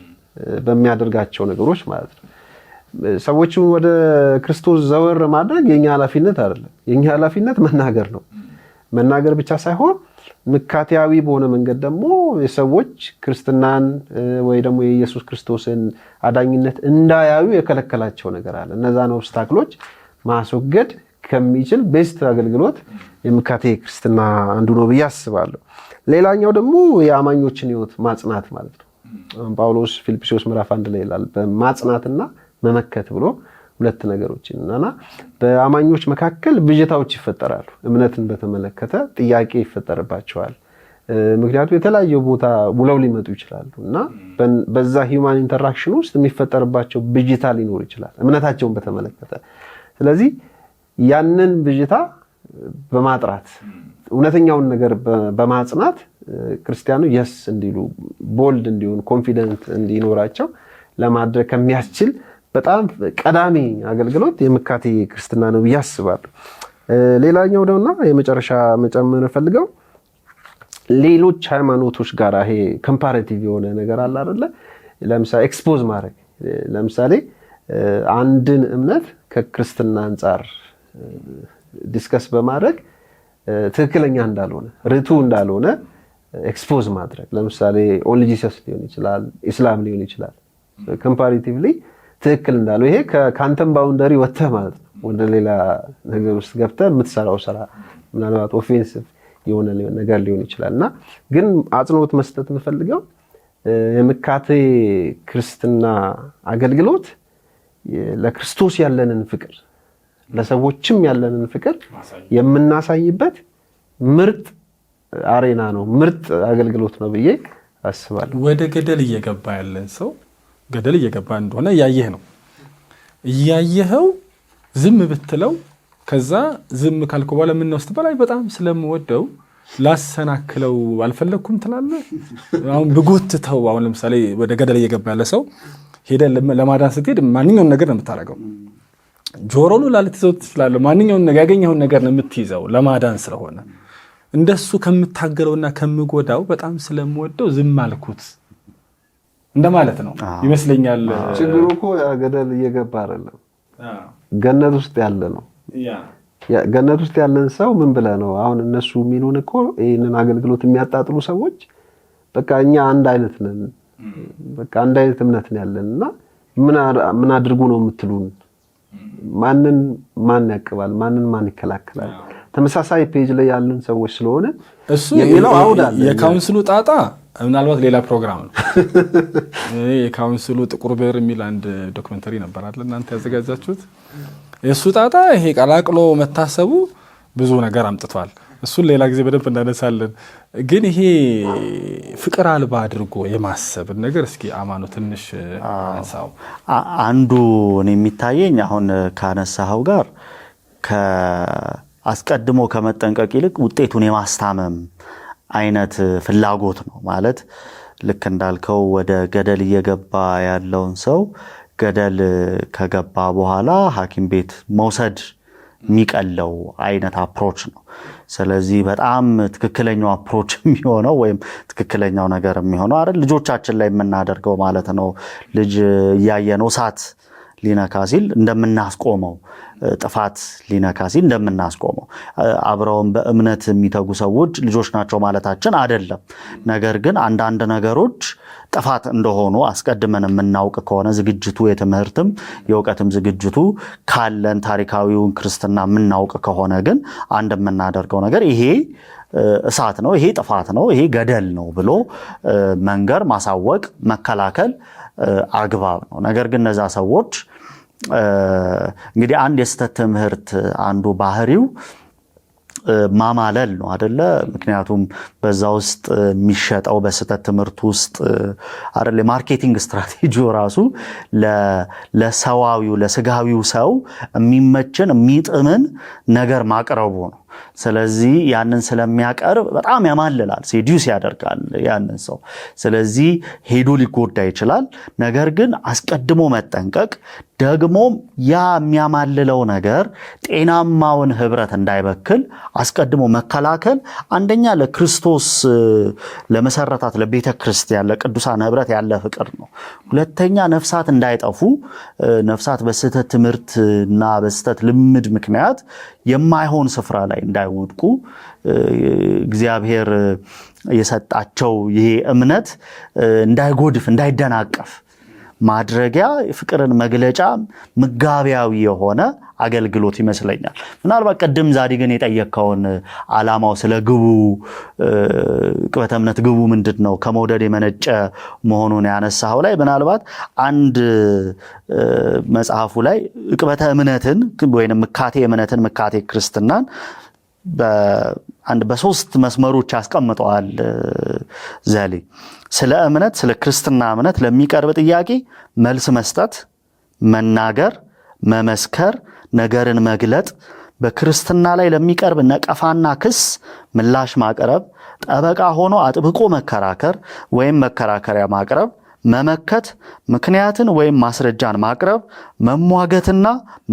በሚያደርጋቸው ነገሮች ማለት ነው። ሰዎችን ወደ ክርስቶስ ዘወር ማድረግ የኛ ኃላፊነት አይደለም። የኛ ኃላፊነት መናገር ነው። መናገር ብቻ ሳይሆን ምካቴያዊ በሆነ መንገድ ደግሞ የሰዎች ክርስትናን ወይ ደግሞ የኢየሱስ ክርስቶስን አዳኝነት እንዳያዩ የከለከላቸው ነገር አለ። እነዛን ኦብስታክሎች ማስወገድ ከሚችል ቤስት አገልግሎት የምካቴ ክርስትና አንዱ ነው ብዬ አስባለሁ። ሌላኛው ደግሞ የአማኞችን ሕይወት ማጽናት ማለት ነው። ጳውሎስ ፊልጵስዩስ ምዕራፍ 1 ላይ ይላል በማጽናትና መመከት ብሎ ሁለት ነገሮችን እና በአማኞች መካከል ብዥታዎች ይፈጠራሉ። እምነትን በተመለከተ ጥያቄ ይፈጠርባቸዋል። ምክንያቱም የተለያየ ቦታ ውለው ሊመጡ ይችላሉ እና በዛ ሂውማን ኢንተራክሽን ውስጥ የሚፈጠርባቸው ብዥታ ሊኖር ይችላል እምነታቸውን በተመለከተ። ስለዚህ ያንን ብዥታ በማጥራት እውነተኛውን ነገር በማጽናት ክርስቲያኑ የስ እንዲሉ ቦልድ እንዲሆን ኮንፊደንት እንዲኖራቸው ለማድረግ ከሚያስችል በጣም ቀዳሚ አገልግሎት የምካቴ ክርስትና ነው ብዬ አስባለሁ። ሌላኛው ደውና የመጨረሻ መጨመር ፈልገው ሌሎች ሃይማኖቶች ጋር ይሄ ኮምፓራቲቭ የሆነ ነገር አለ አይደለ? ለምሳሌ ኤክስፖዝ ማድረግ ለምሳሌ አንድን እምነት ከክርስትና አንፃር ዲስከስ በማድረግ ትክክለኛ እንዳልሆነ ርቱ እንዳልሆነ ኤክስፖዝ ማድረግ ለምሳሌ ኦንሊ ጂሰስ ሊሆን ይችላል፣ ኢስላም ሊሆን ይችላል። ኮምፓራቲቭሊ ትክክል እንዳለው ይሄ ከካንተም ባውንደሪ ወጥተህ ማለት ነው ወደ ሌላ ነገር ውስጥ ገብተህ የምትሰራው ስራ ምናልባት ኦፌንሲቭ የሆነ ነገር ሊሆን ይችላልና ግን አጽንኦት መስጠት የምፈልገው የምካቴ ክርስትና አገልግሎት ለክርስቶስ ያለንን ፍቅር ለሰዎችም ያለንን ፍቅር የምናሳይበት ምርጥ አሬና ነው፣ ምርጥ አገልግሎት ነው ብዬ አስባለሁ። ወደ ገደል እየገባ ያለን ሰው ገደል እየገባ እንደሆነ ያየህ ነው ያየኸው ዝም ብትለው ከዛ ዝም ካልኩ በኋላ ምን ነው ስትበላይ በጣም ስለምወደው ላሰናክለው አልፈለኩም ትላለህ። አሁን ብጎትተው አሁን ለምሳሌ ወደ ገደል እየገባ ያለ ሰው ሄደ ለማዳን ስትሄድ ማንኛውን ነገር ነው የምታረገው። ጆሮኑ ላልትዘው ትችላለህ። ማንኛውን ነገር ያገኘውን ነገር ነው የምትይዘው ለማዳን ስለሆነ እንደሱ ከምታገለውና ከምጎዳው በጣም ስለምወደው ዝም አልኩት እንደማለት ነው ይመስለኛል። ችግሩ እኮ ገደል እየገባ አይደለም፣ ገነት ውስጥ ያለ ነው። ገነት ውስጥ ያለን ሰው ምን ብለህ ነው አሁን እነሱ የሚሉን እኮ ይሄንን አገልግሎት የሚያጣጥሉ ሰዎች በቃ እኛ አንድ አይነት ነን፣ በቃ አንድ አይነት እምነት ነው ያለንና ምን አድርጉ ነው የምትሉን? ማንን ማን ያቀባል? ማንን ማን ይከላከላል? ተመሳሳይ ፔጅ ላይ ያሉን ሰዎች ስለሆነ እሱ የሚለው አውዳል የካውንስሉ ጣጣ ምናልባት ሌላ ፕሮግራም ነው። የካውንስሉ ጥቁር ብዕር የሚል አንድ ዶክመንተሪ ነበር አይደል እናንተ ያዘጋጃችሁት? የሱ ጣጣ ይሄ ቀላቅሎ መታሰቡ ብዙ ነገር አምጥቷል። እሱን ሌላ ጊዜ በደንብ እናነሳለን። ግን ይሄ ፍቅር አልባ አድርጎ የማሰብ ነገር እስኪ አማኑ ትንሽ አንሳው። አንዱ የሚታየኝ አሁን ካነሳው ጋር አስቀድሞ ከመጠንቀቅ ይልቅ ውጤቱን የማስታመም አይነት ፍላጎት ነው ማለት። ልክ እንዳልከው ወደ ገደል እየገባ ያለውን ሰው ገደል ከገባ በኋላ ሐኪም ቤት መውሰድ የሚቀለው አይነት አፕሮች ነው። ስለዚህ በጣም ትክክለኛው አፕሮች የሚሆነው ወይም ትክክለኛው ነገር የሚሆነው አይደል ልጆቻችን ላይ የምናደርገው ማለት ነው። ልጅ እያየነው እሳት ሊነካ ሲል እንደምናስቆመው ጥፋት ሊነካ ሲል እንደምናስቆመው አብረውን በእምነት የሚተጉ ሰዎች ልጆች ናቸው ማለታችን አይደለም። ነገር ግን አንዳንድ ነገሮች ጥፋት እንደሆኑ አስቀድመን የምናውቅ ከሆነ ዝግጅቱ የትምህርትም የእውቀትም ዝግጅቱ ካለን ታሪካዊውን ክርስትና የምናውቅ ከሆነ ግን አንድ የምናደርገው ነገር ይሄ እሳት ነው፣ ይሄ ጥፋት ነው፣ ይሄ ገደል ነው ብሎ መንገር፣ ማሳወቅ፣ መከላከል አግባብ ነው። ነገር ግን እነዛ ሰዎች እንግዲህ አንድ የስተት ትምህርት አንዱ ባህሪው ማማለል ነው አይደለ? ምክንያቱም በዛ ውስጥ የሚሸጠው በስተት ትምህርት ውስጥ አይደለ ማርኬቲንግ ስትራቴጂው ራሱ ለሰዋዊው ለስጋዊው ሰው የሚመችን የሚጥምን ነገር ማቅረቡ ነው። ስለዚህ ያንን ስለሚያቀርብ በጣም ያማልላል፣ ሴዲዩስ ያደርጋል ያንን ሰው። ስለዚህ ሄዶ ሊጎዳ ይችላል። ነገር ግን አስቀድሞ መጠንቀቅ ደግሞ ያ የሚያማልለው ነገር ጤናማውን ህብረት እንዳይበክል አስቀድሞ መከላከል አንደኛ ለክርስቶስ ለመሰረታት ለቤተ ክርስቲያን ለቅዱሳን ህብረት ያለ ፍቅር ነው። ሁለተኛ ነፍሳት እንዳይጠፉ ነፍሳት በስህተት ትምህርትና በስህተት ልምድ ምክንያት የማይሆን ስፍራ ላይ እንዳይወድቁ እግዚአብሔር የሰጣቸው ይሄ እምነት እንዳይጎድፍ እንዳይደናቀፍ ማድረጊያ ፍቅርን መግለጫ ምጋቢያዊ የሆነ አገልግሎት ይመስለኛል። ምናልባት ቀደም ዛዲ ግን የጠየቀውን ዓላማው ስለ ግቡ ቅበተ እምነት ግቡ ምንድነው ከመውደድ የመነጨ መሆኑን ያነሳው ላይ ምናልባት አንድ መጽሐፉ ላይ ቅበተ እምነትን ወይንም ምካቴ እምነትን ምካቴ ክርስትናን በሶስት መስመሮች ያስቀምጠዋል ዘሊ። ስለ እምነት ስለ ክርስትና እምነት ለሚቀርብ ጥያቄ መልስ መስጠት፣ መናገር፣ መመስከር፣ ነገርን መግለጥ፣ በክርስትና ላይ ለሚቀርብ ነቀፋና ክስ ምላሽ ማቅረብ፣ ጠበቃ ሆኖ አጥብቆ መከራከር ወይም መከራከሪያ ማቅረብ፣ መመከት፣ ምክንያትን ወይም ማስረጃን ማቅረብ፣ መሟገትና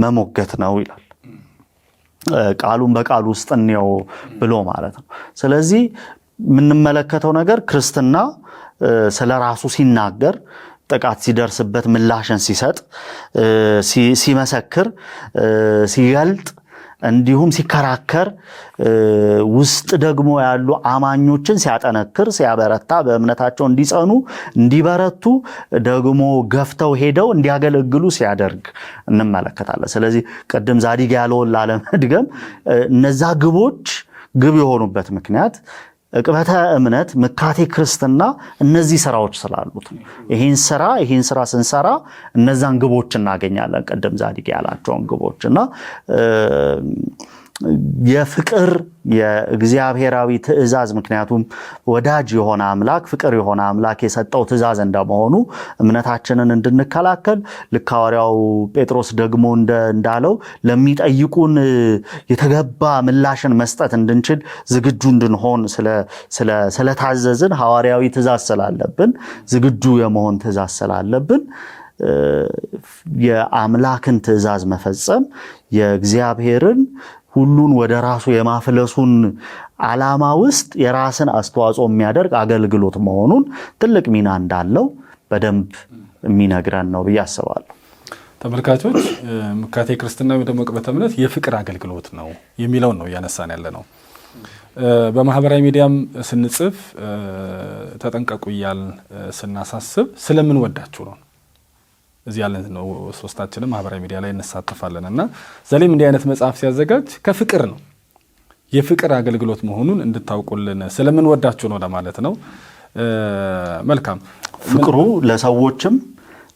መሞገት ነው ይላል። ቃሉን በቃሉ ውስጥ ነው ብሎ ማለት ነው። ስለዚህ የምንመለከተው ነገር ክርስትና ስለራሱ ሲናገር፣ ጥቃት ሲደርስበት ምላሽን ሲሰጥ፣ ሲመሰክር፣ ሲገልጥ፣ እንዲሁም ሲከራከር፣ ውስጥ ደግሞ ያሉ አማኞችን ሲያጠነክር፣ ሲያበረታ፣ በእምነታቸው እንዲጸኑ እንዲበረቱ፣ ደግሞ ገፍተው ሄደው እንዲያገለግሉ ሲያደርግ እንመለከታለን። ስለዚህ ቅድም ዛዲግ ያለውን ላለመድገም እነዛ ግቦች ግብ የሆኑበት ምክንያት ዕቅበተ እምነት ምካቴ ክርስትና እነዚህ ስራዎች ስላሉት ይሄን ስራ ስንሰራ እነዛን ግቦች እናገኛለን። ቀደም ዛዲግ ያላቸውን ግቦችና የፍቅር የእግዚአብሔራዊ ትእዛዝ ምክንያቱም ወዳጅ የሆነ አምላክ ፍቅር የሆነ አምላክ የሰጠው ትእዛዝ እንደመሆኑ እምነታችንን እንድንከላከል ልክ ሐዋርያው ጴጥሮስ ደግሞ እንዳለው ለሚጠይቁን የተገባ ምላሽን መስጠት እንድንችል ዝግጁ እንድንሆን ስለታዘዝን ሐዋርያዊ ትእዛዝ ስላለብን ዝግጁ የመሆን ትእዛዝ ስላለብን የአምላክን ትእዛዝ መፈጸም የእግዚአብሔርን ሁሉን ወደ ራሱ የማፍለሱን ዓላማ ውስጥ የራስን አስተዋጽኦ የሚያደርግ አገልግሎት መሆኑን ትልቅ ሚና እንዳለው በደንብ የሚነግረን ነው ብዬ አስባለሁ። ተመልካቾች ምካቴ ክርስትና ወይ ደግሞ ዕቅበተ እምነት የፍቅር አገልግሎት ነው የሚለው ነው ያነሳን ያለ ነው። በማህበራዊ ሚዲያም ስንጽፍ ተጠንቀቁ ይያል ስናሳስብ ስለምን ወዳችሁ ነው። እዚህ ያለን ነው ሶስታችንም ማህበራዊ ሚዲያ ላይ እንሳተፋለንና ዘሌም እንዲህ አይነት መጽሐፍ ሲያዘጋጅ ከፍቅር ነው የፍቅር አገልግሎት መሆኑን እንድታውቁልን ስለምን ወዳችሁ ነው ለማለት ነው። መልካም ፍቅሩ ለሰዎችም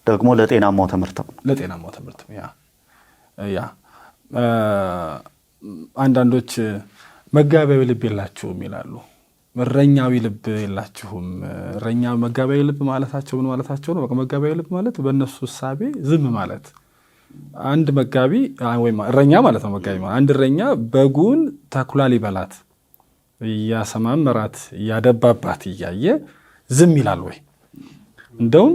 ደግሞ ለጤናማው ትምህርት ያ አንዳንዶች መጋቢያዊ ልብ የላችሁም ይላሉ። እረኛዊ ልብ የላችሁም። እረኛ መጋቢያዊ ልብ ማለታቸው ምን ማለታቸው ነው? በቃ መጋቢያዊ ልብ ማለት በእነሱ እሳቤ ዝም ማለት አንድ መጋቢ ወይም እረኛ ማለት ነው። መጋቢ ማለት አንድ እረኛ በጉን ተኩላ ሊበላት እያሰማመራት እያደባባት እያየ ዝም ይላል ወይ? እንደውም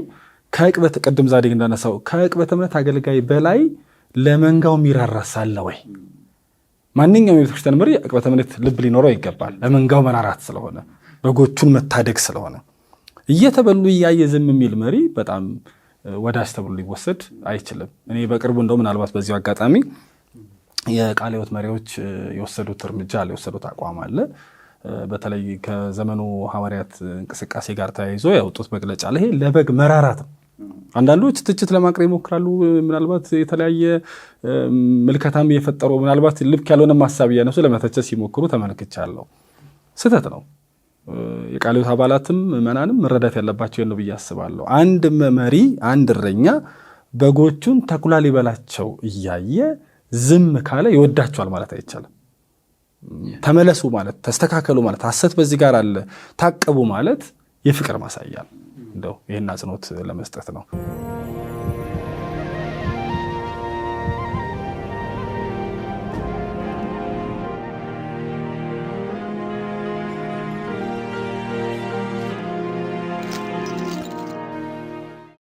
ከዕቅበተ ቅድም ዛዲግ እንዳነሳው ከዕቅበተ እምነት አገልጋይ በላይ ለመንጋው የሚራራሳለ ወይ? ማንኛውም የቤተክርስቲያን መሪ ዕቅበተ እምነት ልብ ሊኖረው ይገባል። ለመንጋው መራራት ስለሆነ በጎቹን መታደግ ስለሆነ እየተበሉ እያየ ዝም የሚል መሪ በጣም ወዳጅ ተብሎ ሊወሰድ አይችልም። እኔ በቅርቡ እንደው ምናልባት በዚሁ አጋጣሚ የቃለ ሕይወት መሪዎች የወሰዱት እርምጃ አለ፣ የወሰዱት አቋም አለ። በተለይ ከዘመኑ ሐዋርያት እንቅስቃሴ ጋር ተያይዞ ያወጡት መግለጫ አለ። ይሄ ለበግ መራራት ነው። አንዳንዶች ትችት ለማቅረብ ይሞክራሉ። ምናልባት የተለያየ ምልከታም እየፈጠሩ ምናልባት ልክ ያልሆነ ሐሳብ እያነሱ ለመተቸት ሲሞክሩ ተመልክቻለሁ። ስህተት ነው። የቃለ ሕይወት አባላትም ምዕመናንም መረዳት ያለባቸው ነው ብዬ አስባለሁ። አንድ መሪ አንድ እረኛ በጎቹን ተኩላ ሊበላቸው እያየ ዝም ካለ ይወዳቸዋል ማለት አይቻልም። ተመለሱ ማለት ተስተካከሉ ማለት ሐሰት በዚህ ጋር አለ ታቀቡ ማለት የፍቅር ማሳያ ነው። እንደው ይሄን አጽንኦት ለመስጠት ነው።